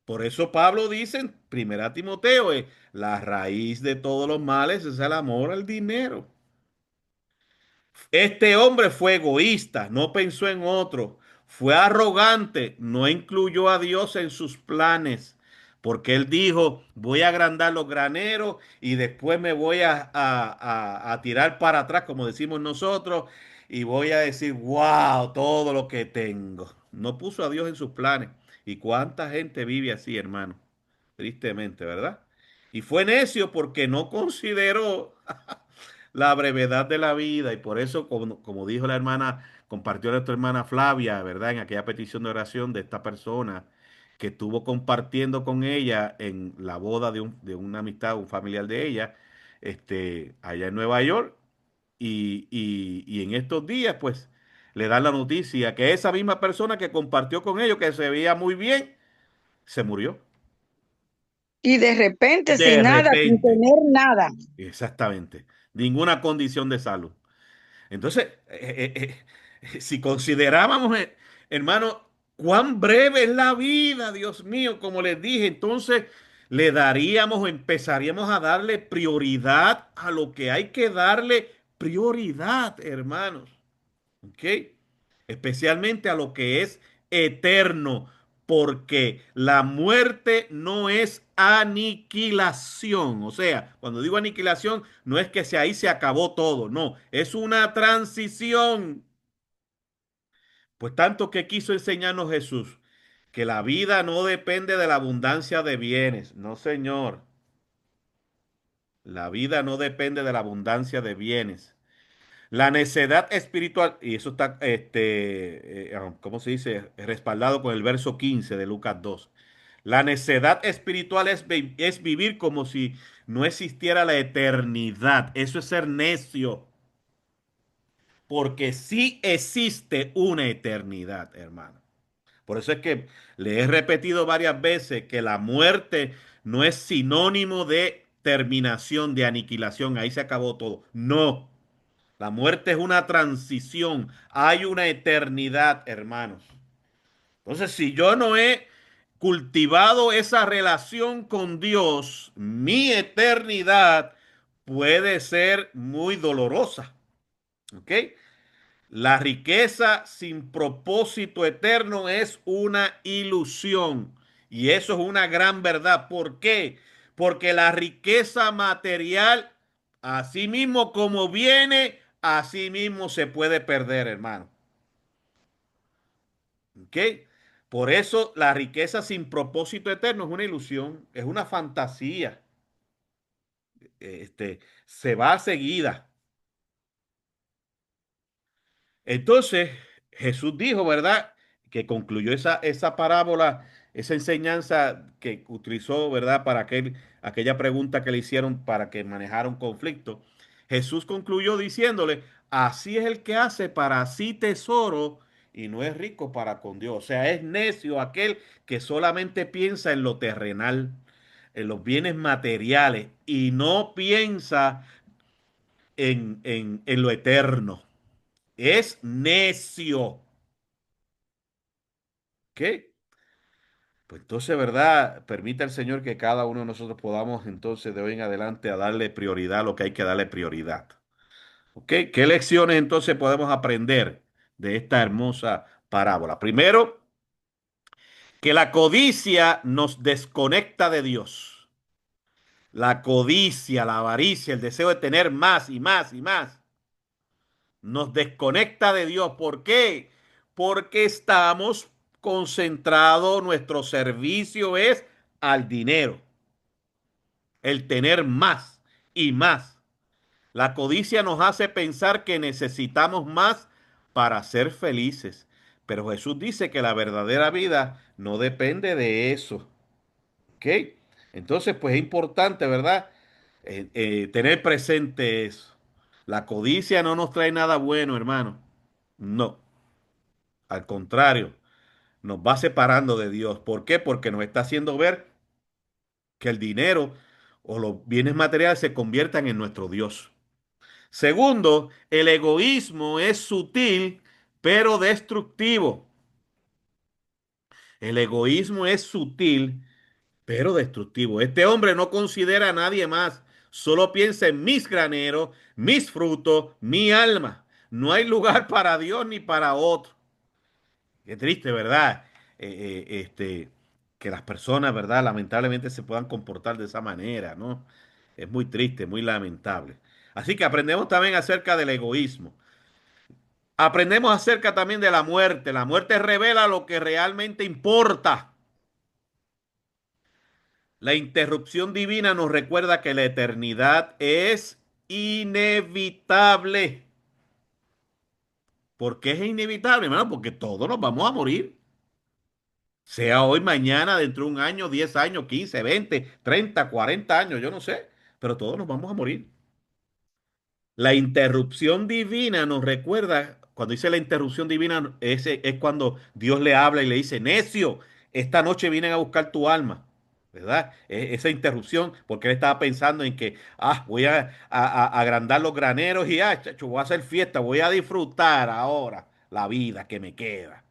Por eso Pablo dice en 1 Timoteo, la raíz de todos los males es el amor al dinero. Este hombre fue egoísta, no pensó en otro, fue arrogante, no incluyó a Dios en sus planes, porque él dijo, voy a agrandar los graneros y después me voy a tirar para atrás, como decimos nosotros, y voy a decir, wow, todo lo que tengo. No puso a Dios en sus planes. ¿Y cuánta gente vive así, hermano? Tristemente, ¿verdad? Y fue necio porque no consideró la brevedad de la vida y por eso, como dijo la hermana, compartió nuestra hermana Flavia, ¿verdad? En aquella petición de oración de esta persona que estuvo compartiendo con ella en la boda de una amistad, un familiar de ella, allá en Nueva York. Y en estos días, pues, le dan la noticia que esa misma persona que compartió con ellos, que se veía muy bien, se murió. Y de repente, De sin nada, sin repente. tener nada. Exactamente. Ninguna condición de salud. Entonces, si considerábamos, hermano, cuán breve es la vida, Dios mío, como les dije, entonces le daríamos o empezaríamos a darle prioridad a lo que hay que darle prioridad, hermanos. ¿Ok? Especialmente a lo que es eterno, porque la muerte no es aniquilación. O sea, cuando digo aniquilación, no es que ahí se acabó todo, no, es una transición. Pues tanto que quiso enseñarnos Jesús, que la vida no depende de la abundancia de bienes, no, señor. La vida no depende de la abundancia de bienes. La necedad espiritual, y eso está, ¿cómo se dice? Respaldado con el verso 15 de Lucas 2. La necedad espiritual es vivir como si no existiera la eternidad. Eso es ser necio, porque sí existe una eternidad, hermano. Por eso es que le he repetido varias veces que la muerte no es sinónimo de terminación, de aniquilación. Ahí se acabó todo. No. La muerte es una transición. Hay una eternidad, hermanos. Entonces, si yo no he cultivado esa relación con Dios, mi eternidad puede ser muy dolorosa. ¿Ok? La riqueza sin propósito eterno es una ilusión. Y eso es una gran verdad. ¿Por qué? Porque la riqueza material, así mismo como viene, así mismo se puede perder, hermano. ¿Ok? Por eso la riqueza sin propósito eterno es una ilusión, es una fantasía. Se va seguida. Entonces, Jesús dijo, ¿verdad? Que concluyó esa parábola, esa enseñanza que utilizó, ¿verdad? Para aquella pregunta que le hicieron para que manejara un conflicto. Jesús concluyó diciéndole, así es el que hace para sí tesoro y no es rico para con Dios. O sea, es necio aquel que solamente piensa en lo terrenal, en los bienes materiales y no piensa en lo eterno. Es necio. ¿Qué? Pues entonces, ¿verdad? Permita el Señor que cada uno de nosotros podamos entonces de hoy en adelante a darle prioridad a lo que hay que darle prioridad. ¿Ok? ¿Qué lecciones entonces podemos aprender de esta hermosa parábola? Primero, que la codicia nos desconecta de Dios. La codicia, la avaricia, el deseo de tener más y más y más nos desconecta de Dios. ¿Por qué? Porque estamos concentrados, nuestro servicio es al dinero, el tener más y más. La codicia nos hace pensar que necesitamos más para ser felices. Pero Jesús dice que la verdadera vida no depende de eso. ¿Ok? Entonces, pues es importante, ¿verdad? Tener presente eso. La codicia no nos trae nada bueno, hermano. No. Al contrario, nos va separando de Dios. ¿Por qué? Porque nos está haciendo ver que el dinero o los bienes materiales se conviertan en nuestro Dios. Segundo, el egoísmo es sutil pero destructivo. El egoísmo es sutil pero destructivo. Este hombre no considera a nadie más, solo piensa en mis graneros, mis frutos, mi alma. No hay lugar para Dios ni para otro. Qué triste, ¿verdad? Que las personas, ¿verdad? Lamentablemente se puedan comportar de esa manera, ¿no? Es muy triste, muy lamentable. Así que aprendemos también acerca del egoísmo. Aprendemos acerca también de la muerte. La muerte revela lo que realmente importa. La interrupción divina nos recuerda que la eternidad es inevitable. ¿Por qué es inevitable, hermano? Porque todos nos vamos a morir. Sea hoy, mañana, dentro de un año, 10 años, 15, 20, 30, 40 años, yo no sé. Pero todos nos vamos a morir. La interrupción divina nos recuerda, cuando dice la interrupción divina, es cuando Dios le habla y le dice, necio, esta noche vienen a buscar tu alma, ¿verdad? Esa interrupción, porque él estaba pensando en que, voy a agrandar los graneros y, chacho, voy a hacer fiesta, voy a disfrutar ahora la vida que me queda,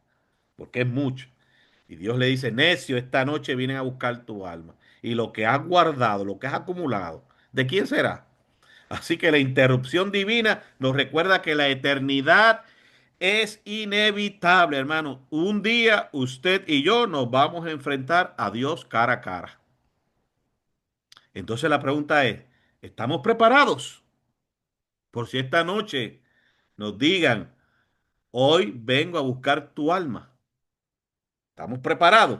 porque es mucho. Y Dios le dice, necio, esta noche vienen a buscar tu alma. Y lo que has guardado, lo que has acumulado, ¿de quién será? Así que la interrupción divina nos recuerda que la eternidad es inevitable, hermano. Un día usted y yo nos vamos a enfrentar a Dios cara a cara. Entonces la pregunta es, ¿estamos preparados? Por si esta noche nos digan, hoy vengo a buscar tu alma. ¿Estamos preparados?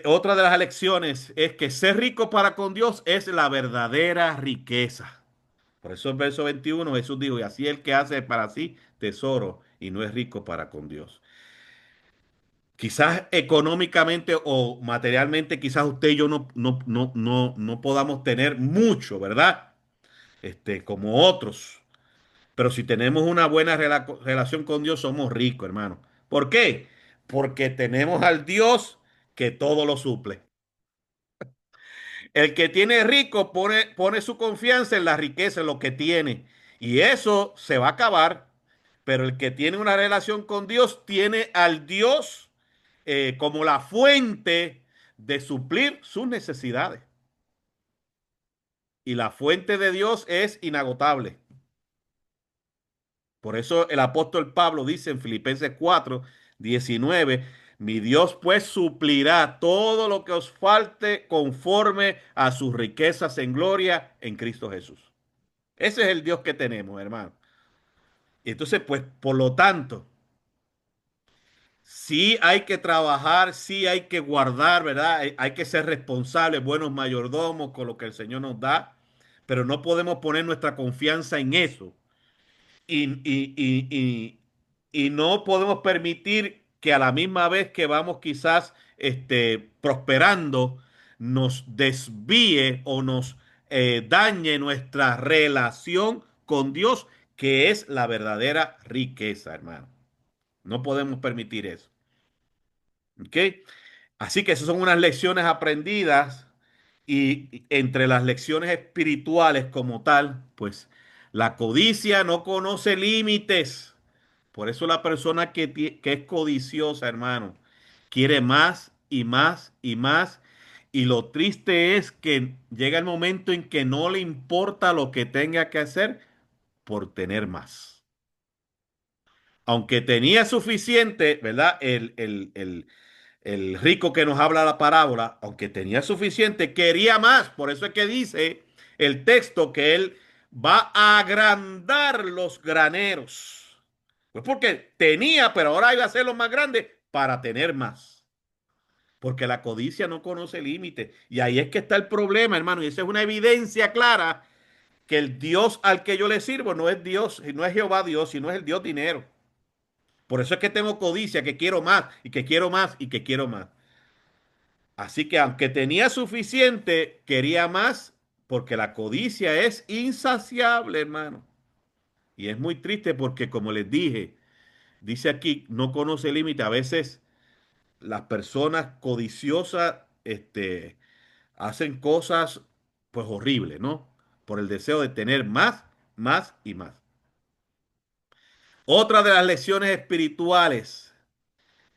Otra de las lecciones es que ser rico para con Dios es la verdadera riqueza. Por eso el verso 21 Jesús dijo, y así el que hace para sí tesoro y no es rico para con Dios. Quizás económicamente o materialmente, quizás usted y yo no podamos tener mucho, ¿verdad? Como otros. Pero si tenemos una buena relación con Dios, somos ricos, hermano. ¿Por qué? Porque tenemos al Dios que todo lo suple. El que tiene rico pone su confianza en la riqueza, en lo que tiene. Y eso se va a acabar. Pero el que tiene una relación con Dios tiene al Dios como la fuente de suplir sus necesidades. Y la fuente de Dios es inagotable. Por eso el apóstol Pablo dice en Filipenses 4:19, mi Dios pues suplirá todo lo que os falte conforme a sus riquezas en gloria en Cristo Jesús. Ese es el Dios que tenemos, hermano. Y entonces, pues, por lo tanto, sí hay que trabajar, sí hay que guardar, ¿verdad? Hay que ser responsables, buenos mayordomos con lo que el Señor nos da, pero no podemos poner nuestra confianza en eso. Y, y, y, y, y no podemos permitir que a la misma vez que vamos quizás prosperando, nos desvíe o nos dañe nuestra relación con Dios, que es la verdadera riqueza, hermano. No podemos permitir eso. ¿Ok? Así que esas son unas lecciones aprendidas y entre las lecciones espirituales como tal, pues la codicia no conoce límites. Por eso la persona que es codiciosa, hermano, quiere más y más y más. Y lo triste es que llega el momento en que no le importa lo que tenga que hacer por tener más. Aunque tenía suficiente, ¿verdad? El rico que nos habla la parábola, aunque tenía suficiente, quería más. Por eso es que dice el texto que él va a agrandar los graneros. Pues porque tenía, pero ahora iba a hacerlo más grande para tener más. Porque la codicia no conoce límite. Y ahí es que está el problema, hermano. Y esa es una evidencia clara que el Dios al que yo le sirvo no es Dios, no es Jehová Dios, sino es el Dios dinero. Por eso es que tengo codicia, que quiero más y que quiero más y que quiero más. Así que aunque tenía suficiente, quería más porque la codicia es insaciable, hermano. Y es muy triste porque, como les dije, dice aquí, no conoce límite. A veces las personas codiciosas, hacen cosas pues horribles, ¿no? Por el deseo de tener más, más y más. Otra de las lecciones espirituales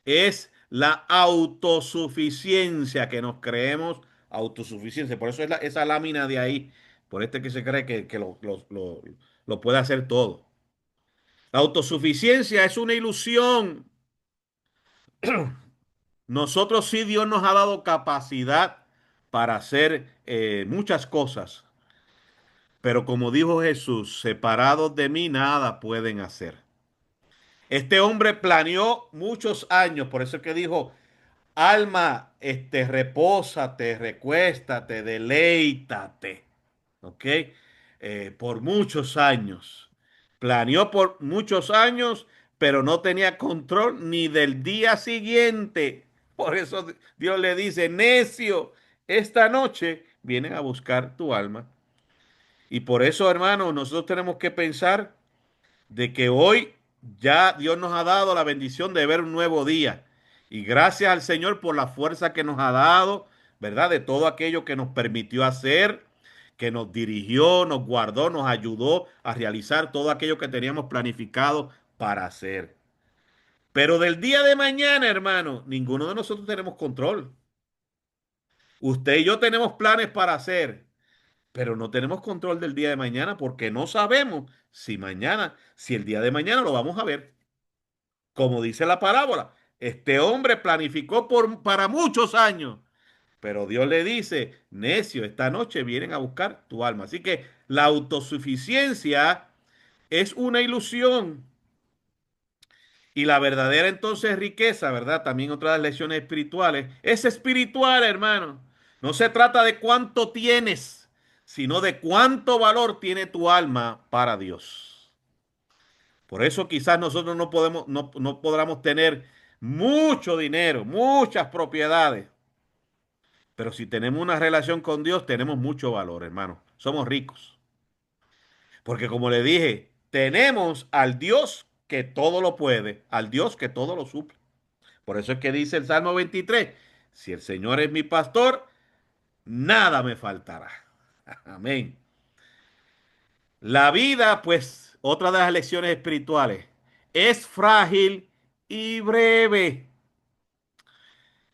es la autosuficiencia, que nos creemos autosuficiencia. Por eso es esa lámina de ahí, por este que se cree que lo puede hacer todo. La autosuficiencia es una ilusión. Nosotros sí, Dios nos ha dado capacidad para hacer muchas cosas, pero como dijo Jesús, separados de mí nada pueden hacer. Este hombre planeó muchos años, por eso es que dijo, alma, repósate, recuéstate, deleítate, ¿ok? Por muchos años. Planeó por muchos años, pero no tenía control ni del día siguiente. Por eso Dios le dice, necio, esta noche vienen a buscar tu alma. Y por eso, hermano, nosotros tenemos que pensar de que hoy ya Dios nos ha dado la bendición de ver un nuevo día. Y gracias al Señor por la fuerza que nos ha dado, ¿verdad? De todo aquello que nos permitió hacer, que nos dirigió, nos guardó, nos ayudó a realizar todo aquello que teníamos planificado para hacer. Pero del día de mañana, hermano, ninguno de nosotros tenemos control. Usted y yo tenemos planes para hacer, pero no tenemos control del día de mañana porque no sabemos si el día de mañana lo vamos a ver. Como dice la parábola, este hombre planificó para muchos años, pero Dios le dice, necio, esta noche vienen a buscar tu alma. Así que la autosuficiencia es una ilusión y la verdadera entonces riqueza, ¿verdad? También otras lecciones espirituales, es espiritual, hermano. No se trata de cuánto tienes, sino de cuánto valor tiene tu alma para Dios. Por eso quizás nosotros no podamos tener mucho dinero, muchas propiedades. Pero si tenemos una relación con Dios, tenemos mucho valor, hermano. Somos ricos. Porque como le dije, tenemos al Dios que todo lo puede, al Dios que todo lo suple. Por eso es que dice el Salmo 23, si el Señor es mi pastor, nada me faltará. Amén. La vida, pues, otra de las lecciones espirituales, es frágil y breve.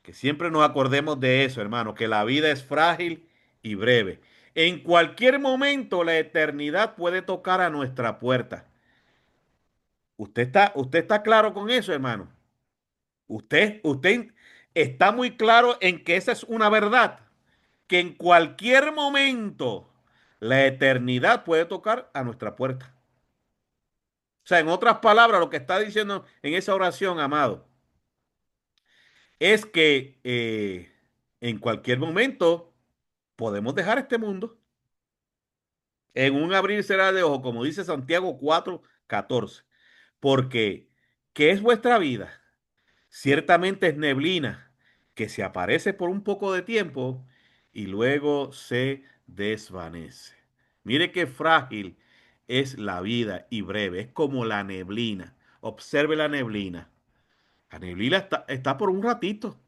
Que siempre nos acordemos de eso, hermano, que la vida es frágil y breve. En cualquier momento la eternidad puede tocar a nuestra puerta. Usted está claro con eso, hermano? Usted está muy claro en que esa es una verdad, que en cualquier momento la eternidad puede tocar a nuestra puerta. O sea, en otras palabras, lo que está diciendo en esa oración, amado, es que en cualquier momento podemos dejar este mundo. En un abrir será de ojo, como dice Santiago 4:14. Porque, ¿qué es vuestra vida? Ciertamente es neblina que se aparece por un poco de tiempo y luego se desvanece. Mire qué frágil es la vida y breve. Es como la neblina. Observe la neblina. La neblina está por un ratito.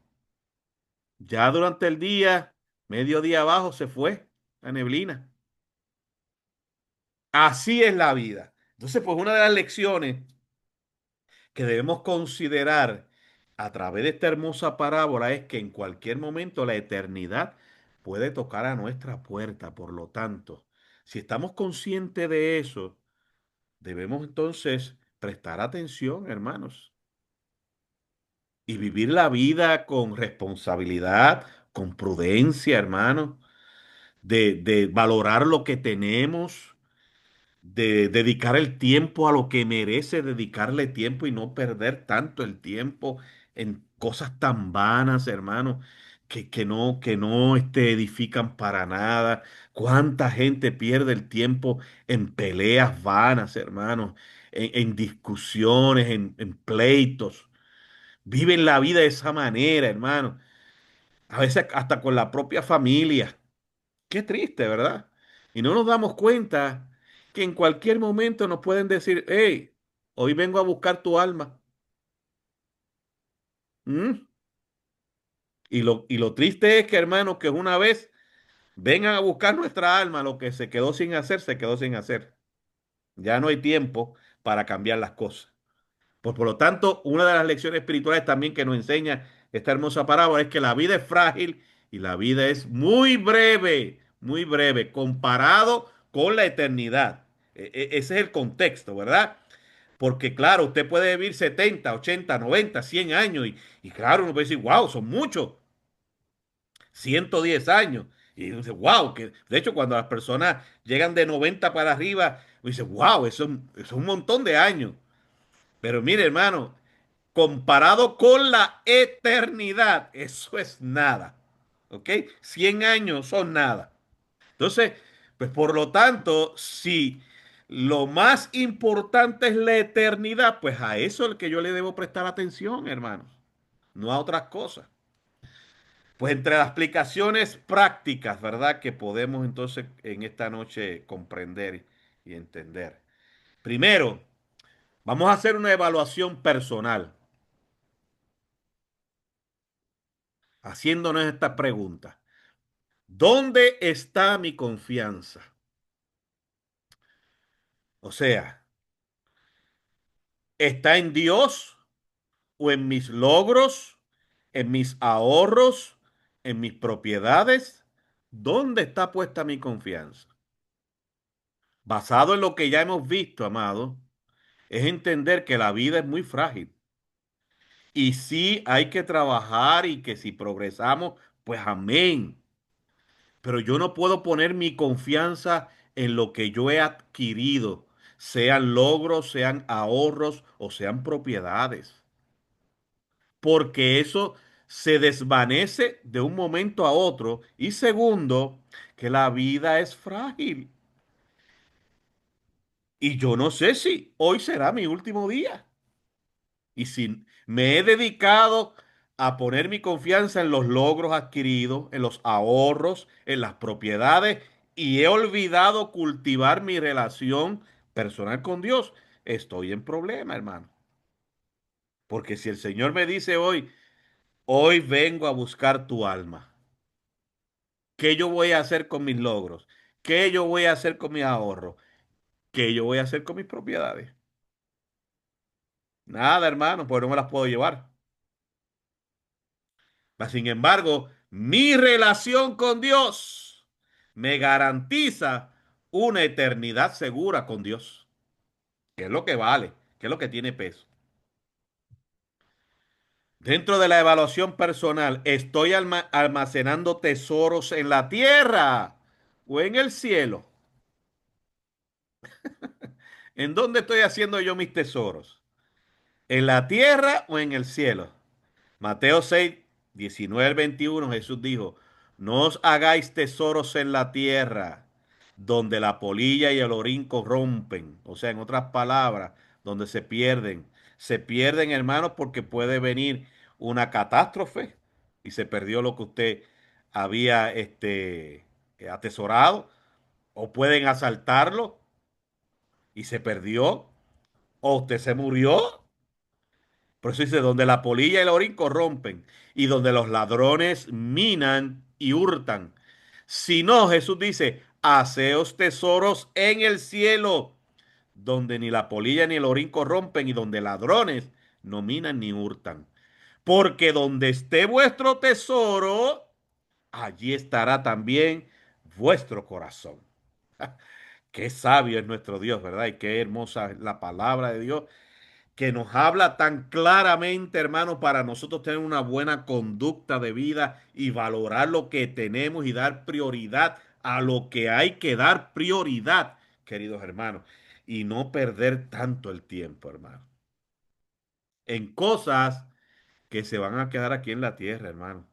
Ya durante el día, mediodía abajo, se fue la neblina. Así es la vida. Entonces, pues una de las lecciones que debemos considerar a través de esta hermosa parábola es que en cualquier momento la eternidad puede tocar a nuestra puerta. Por lo tanto, si estamos conscientes de eso, debemos entonces prestar atención, hermanos, y vivir la vida con responsabilidad, con prudencia, hermanos, de valorar lo que tenemos, de dedicar el tiempo a lo que merece dedicarle tiempo y no perder tanto el tiempo en cosas tan vanas, hermano, que no edifican para nada. ¿Cuánta gente pierde el tiempo en peleas vanas, hermano? En discusiones, en pleitos. Viven la vida de esa manera, hermano. A veces hasta con la propia familia. Qué triste, ¿verdad? Y no nos damos cuenta que en cualquier momento nos pueden decir, hey, hoy vengo a buscar tu alma. ¿Mm? Y lo triste es que, hermano, que una vez Vengan a buscar nuestra alma, lo que se quedó sin hacer, se quedó sin hacer. Ya no hay tiempo para cambiar las cosas. Por lo tanto, una de las lecciones espirituales también que nos enseña esta hermosa parábola es que la vida es frágil y la vida es muy breve, comparado con la eternidad. Ese es el contexto, ¿verdad? Porque claro, usted puede vivir 70, 80, 90, 100 años y claro, uno puede decir, wow, son muchos, 110 años. Y uno dice, wow, que de hecho cuando las personas llegan de 90 para arriba, uno dice, wow, eso es un montón de años. Pero mire, hermano, comparado con la eternidad, eso es nada. ¿Ok? 100 años son nada. Entonces, pues por lo tanto, si lo más importante es la eternidad, pues a eso es el que yo le debo prestar atención, hermanos, no a otras cosas. Pues entre las aplicaciones prácticas, ¿verdad? Que podemos entonces en esta noche comprender y entender. Primero, vamos a hacer una evaluación personal, haciéndonos esta pregunta. ¿Dónde está mi confianza? O sea, ¿está en Dios o en mis logros, en mis ahorros, en mis propiedades? ¿Dónde está puesta mi confianza? Basado en lo que ya hemos visto, amado, es entender que la vida es muy frágil. Y sí hay que trabajar y que si progresamos, pues amén. Pero yo no puedo poner mi confianza en lo que yo he adquirido, sean logros, sean ahorros o sean propiedades, porque eso se desvanece de un momento a otro. Y segundo, que la vida es frágil. Y yo no sé si hoy será mi último día. Y si me he dedicado a poner mi confianza en los logros adquiridos, en los ahorros, en las propiedades, y he olvidado cultivar mi relación personal con Dios, estoy en problema, hermano. Porque si el Señor me dice hoy, hoy vengo a buscar tu alma, ¿qué yo voy a hacer con mis logros? ¿Qué yo voy a hacer con mis ahorros? ¿Qué yo voy a hacer con mis propiedades? Nada, hermano, pues no me las puedo llevar. Mas, sin embargo, mi relación con Dios me garantiza una eternidad segura con Dios, que es lo que vale, que es lo que tiene peso. Dentro de la evaluación personal, ¿estoy almacenando tesoros en la tierra o en el cielo? ¿En dónde estoy haciendo yo mis tesoros? ¿En la tierra o en el cielo? Mateo 6, 19 al 21, Jesús dijo, no os hagáis tesoros en la tierra, donde la polilla y el orín corrompen. O sea, en otras palabras, donde se pierden. Se pierden, hermanos, porque puede venir una catástrofe y se perdió lo que usted había atesorado. O pueden asaltarlo y se perdió. O usted se murió. Por eso dice, donde la polilla y el orín corrompen y donde los ladrones minan y hurtan. Si no, Jesús dice, haceos tesoros en el cielo, donde ni la polilla ni el orín corrompen y donde ladrones no minan ni hurtan. Porque donde esté vuestro tesoro, allí estará también vuestro corazón. Qué sabio es nuestro Dios, ¿verdad? Y qué hermosa es la palabra de Dios que nos habla tan claramente, hermano, para nosotros tener una buena conducta de vida y valorar lo que tenemos y dar prioridad a lo que hay que dar prioridad, queridos hermanos, y no perder tanto el tiempo, hermano, en cosas que se van a quedar aquí en la tierra, hermano.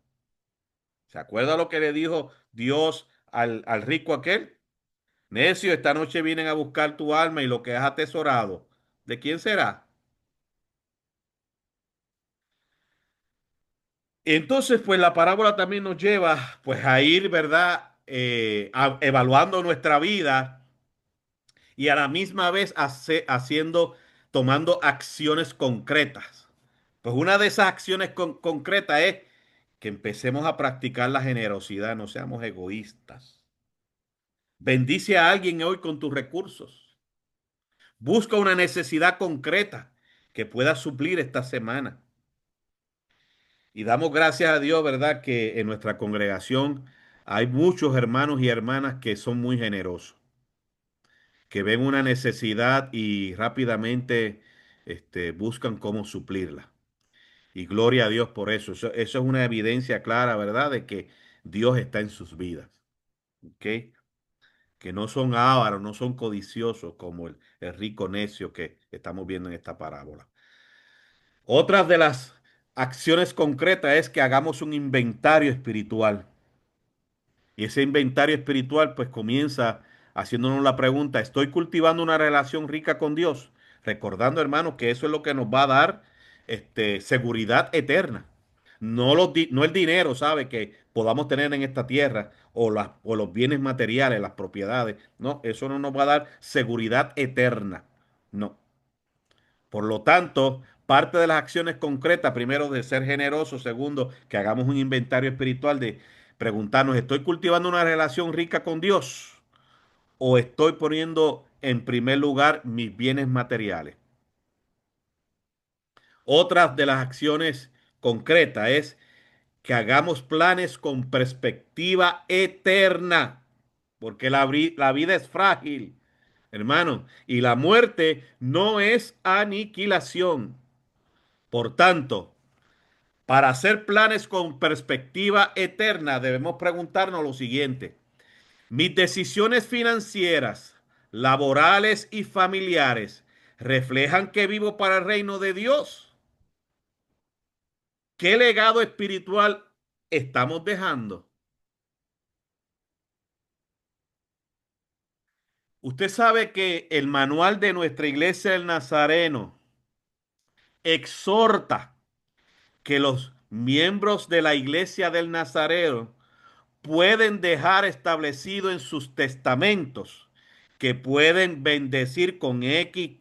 ¿Se acuerda lo que le dijo Dios al rico aquel? Necio, esta noche vienen a buscar tu alma y lo que has atesorado, ¿de quién será? Entonces, pues la parábola también nos lleva, pues, a ir, ¿verdad? Evaluando nuestra vida y a la misma vez tomando acciones concretas. Pues una de esas acciones concretas es que empecemos a practicar la generosidad, no seamos egoístas. Bendice a alguien hoy con tus recursos. Busca una necesidad concreta que puedas suplir esta semana. Y damos gracias a Dios, ¿verdad? Que en nuestra congregación hay muchos hermanos y hermanas que son muy generosos, que ven una necesidad y rápidamente buscan cómo suplirla. Y gloria a Dios por eso. Eso es una evidencia clara, ¿verdad? De que Dios está en sus vidas. ¿Ok? Que no son ávaros, no son codiciosos como el rico necio que estamos viendo en esta parábola. Otra de las acciones concretas es que hagamos un inventario espiritual. Y ese inventario espiritual pues comienza haciéndonos la pregunta, ¿estoy cultivando una relación rica con Dios? Recordando, hermanos, que eso es lo que nos va a dar seguridad eterna. No el dinero, ¿sabe? Que podamos tener en esta tierra o los bienes materiales, las propiedades. No, eso no nos va a dar seguridad eterna. No. Por lo tanto, parte de las acciones concretas, primero de ser generoso, segundo, que hagamos un inventario espiritual de preguntarnos, ¿estoy cultivando una relación rica con Dios o estoy poniendo en primer lugar mis bienes materiales? Otra de las acciones concretas es que hagamos planes con perspectiva eterna, porque la vida es frágil, hermano, y la muerte no es aniquilación. Por tanto, para hacer planes con perspectiva eterna, debemos preguntarnos lo siguiente. ¿Mis decisiones financieras, laborales y familiares reflejan que vivo para el reino de Dios? ¿Qué legado espiritual estamos dejando? Usted sabe que el manual de nuestra iglesia del Nazareno exhorta que los miembros de la iglesia del Nazareno pueden dejar establecido en sus testamentos que pueden bendecir con X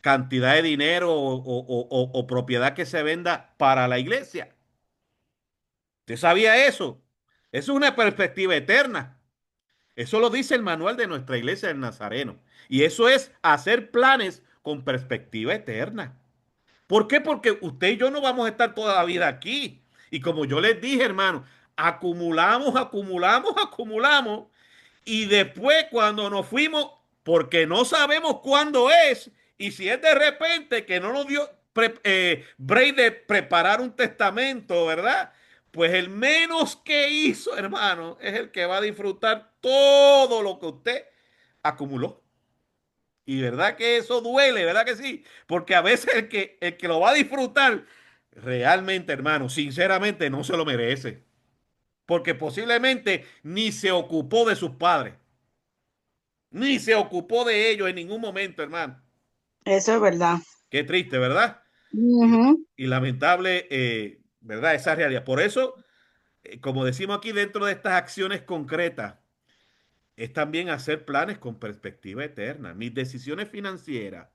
cantidad de dinero o propiedad que se venda para la iglesia. ¿Usted sabía eso? Eso es una perspectiva eterna. Eso lo dice el manual de nuestra iglesia del Nazareno. Y eso es hacer planes con perspectiva eterna. ¿Por qué? Porque usted y yo no vamos a estar toda la vida aquí. Y como yo les dije, hermano, acumulamos. Y después cuando nos fuimos, porque no sabemos cuándo es, y si es de repente que no nos dio break de preparar un testamento, ¿verdad? Pues el menos que hizo, hermano, es el que va a disfrutar todo lo que usted acumuló. Y verdad que eso duele, ¿verdad que sí? Porque a veces el que lo va a disfrutar, realmente, hermano, sinceramente no se lo merece. Porque posiblemente ni se ocupó de sus padres, ni se ocupó de ellos en ningún momento, hermano. Eso es verdad. Qué triste, ¿verdad? Y, Ujú. y lamentable, ¿verdad? Esa realidad. Por eso, como decimos aquí dentro de estas acciones concretas, es también hacer planes con perspectiva eterna. Mis decisiones financieras,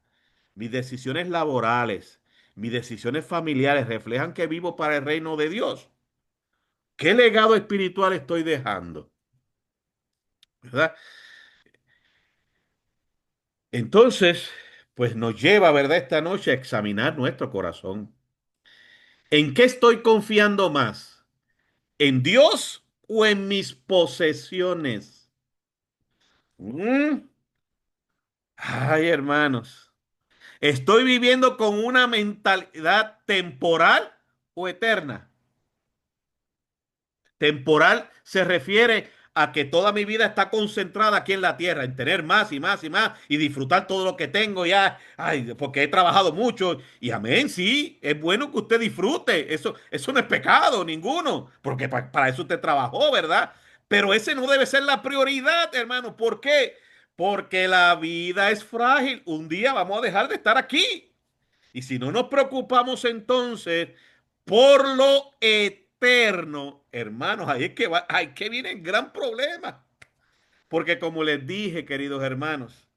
mis decisiones laborales, mis decisiones familiares reflejan que vivo para el reino de Dios. ¿Qué legado espiritual estoy dejando? ¿Verdad? Entonces, pues nos lleva, ¿verdad? Esta noche a examinar nuestro corazón. ¿En qué estoy confiando más? ¿En Dios o en mis posesiones? Mm. Ay, hermanos. ¿Estoy viviendo con una mentalidad temporal o eterna? Temporal se refiere a que toda mi vida está concentrada aquí en la tierra, en tener más y más y más y disfrutar todo lo que tengo ya, ay, porque he trabajado mucho y amén, sí, es bueno que usted disfrute, eso no es pecado ninguno, porque para eso usted trabajó, ¿verdad? Pero ese no debe ser la prioridad, hermano. ¿Por qué? Porque la vida es frágil. Un día vamos a dejar de estar aquí. Y si no nos preocupamos entonces por lo eterno, hermanos, ahí que viene el gran problema. Porque como les dije, queridos hermanos,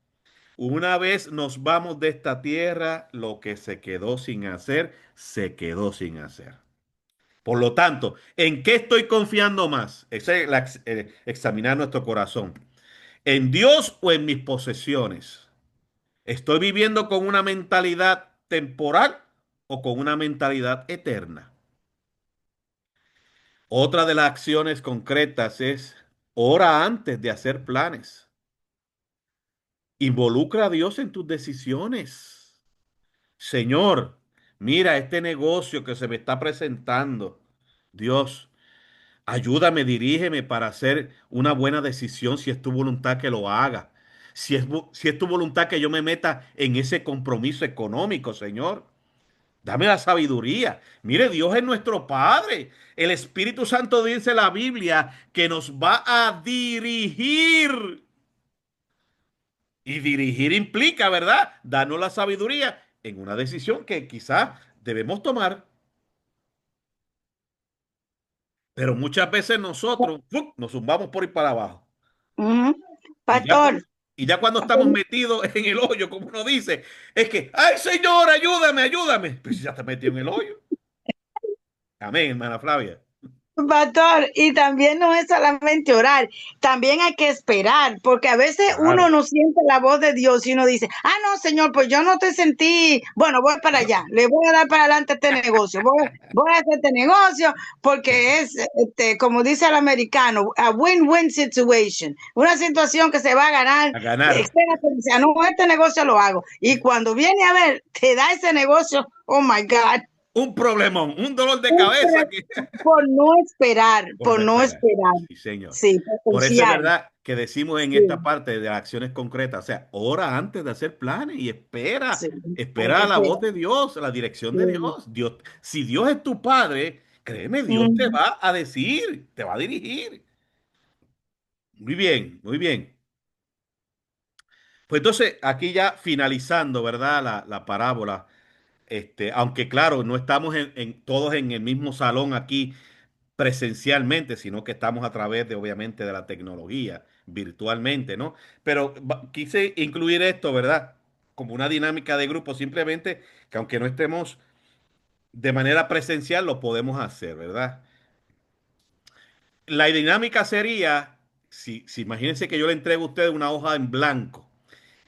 una vez nos vamos de esta tierra, lo que se quedó sin hacer, se quedó sin hacer. Por lo tanto, ¿en qué estoy confiando más? Ese es examinar nuestro corazón. ¿En Dios o en mis posesiones? ¿Estoy viviendo con una mentalidad temporal o con una mentalidad eterna? Otra de las acciones concretas es ora antes de hacer planes. Involucra a Dios en tus decisiones. Señor, mira este negocio que se me está presentando. Dios, ayúdame, dirígeme para hacer una buena decisión si es tu voluntad que lo haga. Si es tu voluntad que yo me meta en ese compromiso económico, Señor. Dame la sabiduría. Mire, Dios es nuestro Padre. El Espíritu Santo dice en la Biblia que nos va a dirigir. Y dirigir implica, ¿verdad? Darnos la sabiduría en una decisión que quizás debemos tomar. Pero muchas veces nosotros ¡fum!, nos zumbamos por ir para abajo. Ujú. Y ya, Pastor, y ya cuando estamos metidos en el hoyo, como uno dice, es que, ay Señor, ayúdame, ayúdame. Pues ya te metió en el hoyo. Amén, hermana Flavia. pastor, y también no es solamente orar, también hay que esperar, porque a veces uno Claro. no siente la voz de Dios y uno dice, no, Señor, pues yo no te sentí, bueno, voy para allá, le voy a dar para adelante este negocio, voy a hacer este negocio, porque es, como dice el americano, a win-win situation, una situación que se va a ganar, A ganar. este negocio lo hago, y cuando viene a ver, te da ese negocio, oh my God. Un problemón, un dolor de cabeza que Por no esperar, por por no no esperar. esperar. Sí, señor. Sí, por Por eso es confiar. verdad que decimos en esta Sí, parte de las acciones concretas, o sea, ora antes de hacer planes y sí, espera, hay que espera la voz esperar. de Dios, la dirección de Sí. Dios. Dios, si Dios es tu padre, créeme, Dios te Ujú. va a decir, te va a dirigir. Muy bien, muy bien. Pues entonces, aquí ya finalizando, ¿verdad? La parábola. Aunque claro, no estamos todos en el mismo salón aquí presencialmente, sino que estamos a través de, obviamente, de la tecnología, virtualmente, ¿no? Pero quise incluir esto, ¿verdad? Como una dinámica de grupo, simplemente que aunque no estemos de manera presencial, lo podemos hacer, ¿verdad? La dinámica sería, si imagínense que yo le entrego a ustedes una hoja en blanco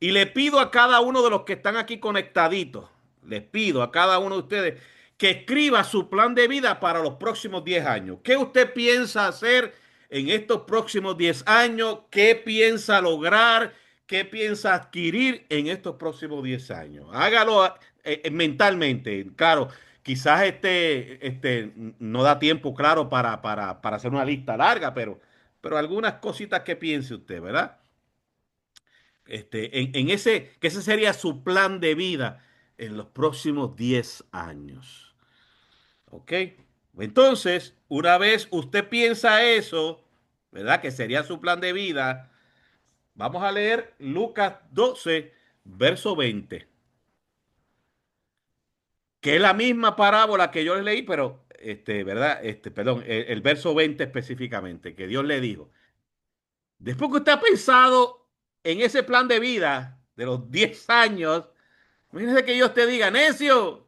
y le pido a cada uno de los que están aquí conectaditos, les pido a cada uno de ustedes que escriba su plan de vida para los próximos 10 años. ¿Qué usted piensa hacer en estos próximos 10 años? ¿Qué piensa lograr? ¿Qué piensa adquirir en estos próximos 10 años? Hágalo mentalmente. Claro, quizás no da tiempo, claro, para hacer una lista larga, pero algunas cositas que piense usted, ¿verdad? Que ese sería su plan de vida en los próximos 10 años. ¿Ok? Entonces, una vez usted piensa eso, ¿verdad? Que sería su plan de vida, vamos a leer Lucas 12, verso 20, que es la misma parábola que yo les leí, pero, ¿verdad? Perdón, el verso 20 específicamente, que Dios le dijo. Después que usted ha pensado en ese plan de vida de los 10 años, imagínese que Dios te diga, necio,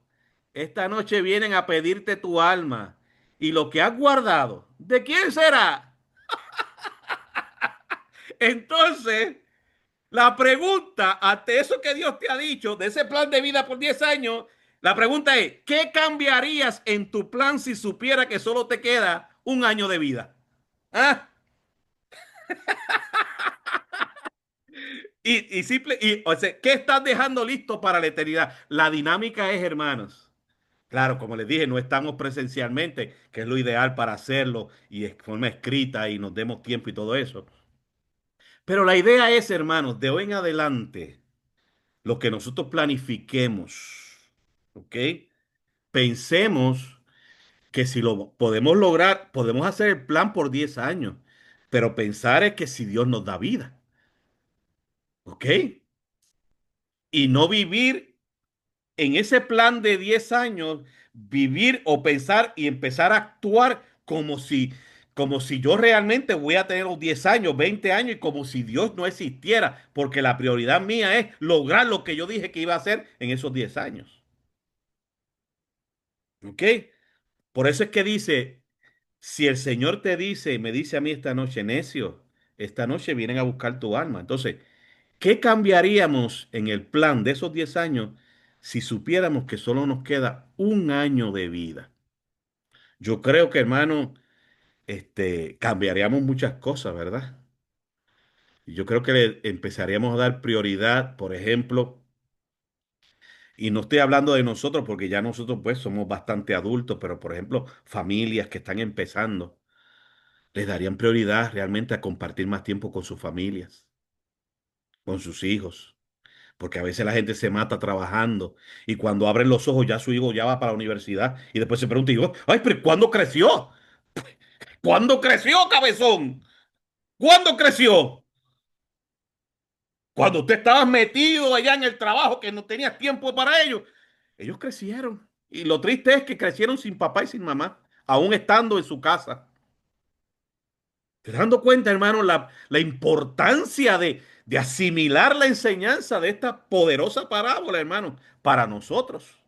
esta noche vienen a pedirte tu alma y lo que has guardado, ¿de quién será? Entonces, la pregunta ante eso que Dios te ha dicho, de ese plan de vida por 10 años, la pregunta es, ¿qué cambiarías en tu plan si supiera que solo te queda un año de vida? ¿Ah? O sea, ¿qué estás dejando listo para la eternidad? La dinámica es, hermanos. Claro, como les dije, no estamos presencialmente, que es lo ideal para hacerlo y de forma escrita y nos demos tiempo y todo eso. Pero la idea es, hermanos, de hoy en adelante, lo que nosotros planifiquemos, ¿ok? Pensemos que si lo podemos lograr, podemos hacer el plan por 10 años, pero pensar es que si Dios nos da vida, ¿ok? Y no vivir en ese plan de 10 años, vivir o pensar y empezar a actuar como si yo realmente voy a tener los 10 años, 20 años y como si Dios no existiera, porque la prioridad mía es lograr lo que yo dije que iba a hacer en esos 10 años. ¿Ok? Por eso es que dice, si el Señor te dice, me dice a mí esta noche, necio, esta noche vienen a buscar tu alma. Entonces, ¿qué cambiaríamos en el plan de esos 10 años si supiéramos que solo nos queda un año de vida? Yo creo que, hermano, cambiaríamos muchas cosas, ¿verdad? Yo creo que le empezaríamos a dar prioridad, por ejemplo, y no estoy hablando de nosotros porque ya nosotros pues somos bastante adultos, pero por ejemplo, familias que están empezando, les darían prioridad realmente a compartir más tiempo con sus familias, con sus hijos, porque a veces la gente se mata trabajando y cuando abren los ojos ya su hijo ya va para la universidad y después se pregunta, y digo, ay, pero ¿cuándo creció? ¿Cuándo creció, cabezón? ¿Cuándo creció? Cuando usted estaba metido allá en el trabajo que no tenías tiempo para ellos, ellos crecieron. Y lo triste es que crecieron sin papá y sin mamá, aún estando en su casa. ¿Te das dando cuenta, hermano, la importancia de asimilar la enseñanza de esta poderosa parábola, hermano, para nosotros?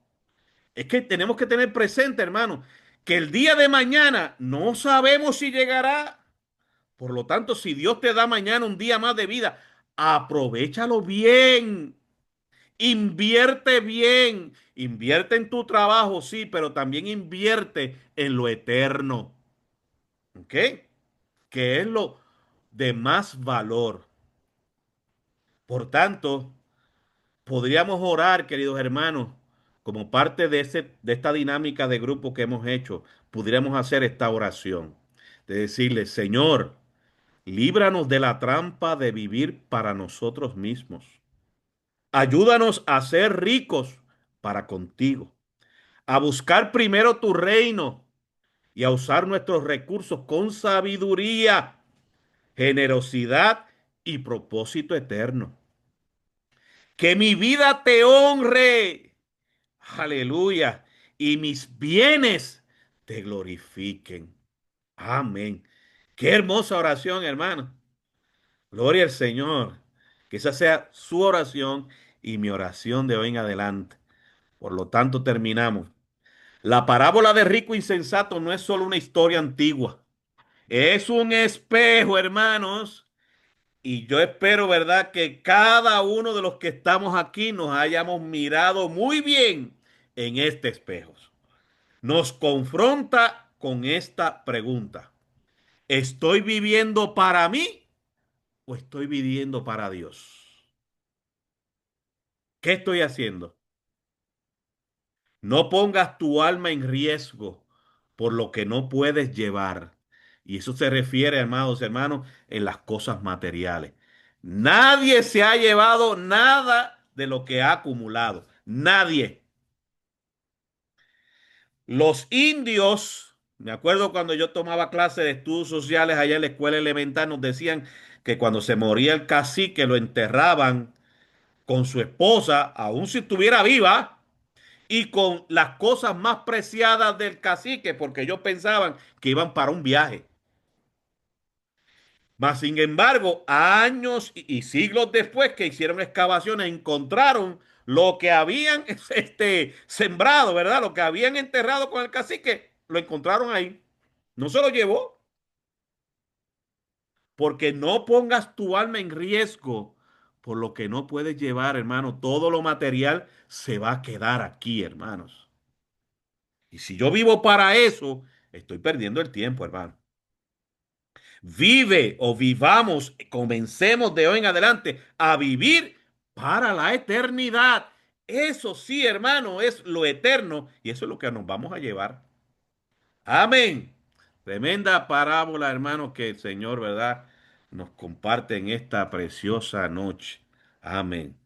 Es que tenemos que tener presente, hermano, que el día de mañana no sabemos si llegará. Por lo tanto, si Dios te da mañana un día más de vida, aprovéchalo bien. Invierte bien, invierte en tu trabajo, sí, pero también invierte en lo eterno, ¿ok? Que es lo de más valor. Por tanto, podríamos orar, queridos hermanos, como parte de esta dinámica de grupo que hemos hecho, pudiéramos hacer esta oración, de decirle, Señor, líbranos de la trampa de vivir para nosotros mismos. Ayúdanos a ser ricos para contigo, a buscar primero tu reino y a usar nuestros recursos con sabiduría, generosidad y propósito eterno. Que mi vida te honre, aleluya, y mis bienes te glorifiquen. Amén. Qué hermosa oración, hermano. Gloria al Señor. Que esa sea su oración y mi oración de hoy en adelante. Por lo tanto, terminamos. La parábola de rico insensato no es solo una historia antigua, es un espejo, hermanos. Y yo espero, ¿verdad?, que cada uno de los que estamos aquí nos hayamos mirado muy bien en este espejo. Nos confronta con esta pregunta. ¿Estoy viviendo para mí o estoy viviendo para Dios? ¿Qué estoy haciendo? No pongas tu alma en riesgo por lo que no puedes llevar. Y eso se refiere, hermanos, en las cosas materiales. Nadie se ha llevado nada de lo que ha acumulado. Nadie. Los indios, me acuerdo cuando yo tomaba clases de estudios sociales allá en la escuela elemental, nos decían que cuando se moría el cacique lo enterraban con su esposa, aun si estuviera viva y con las cosas más preciadas del cacique, porque ellos pensaban que iban para un viaje. Mas, sin embargo, años y siglos después que hicieron excavaciones, encontraron lo que habían sembrado, ¿verdad? Lo que habían enterrado con el cacique, lo encontraron ahí. No se lo llevó, porque no pongas tu alma en riesgo por lo que no puedes llevar, hermano. Todo lo material se va a quedar aquí, hermanos. Y si yo vivo para eso, estoy perdiendo el tiempo, hermano. Vive o vivamos, comencemos de hoy en adelante a vivir para la eternidad. Eso sí, hermano, es lo eterno y eso es lo que nos vamos a llevar. Amén. Tremenda parábola, hermano, que el Señor, ¿verdad?, nos comparte en esta preciosa noche. Amén.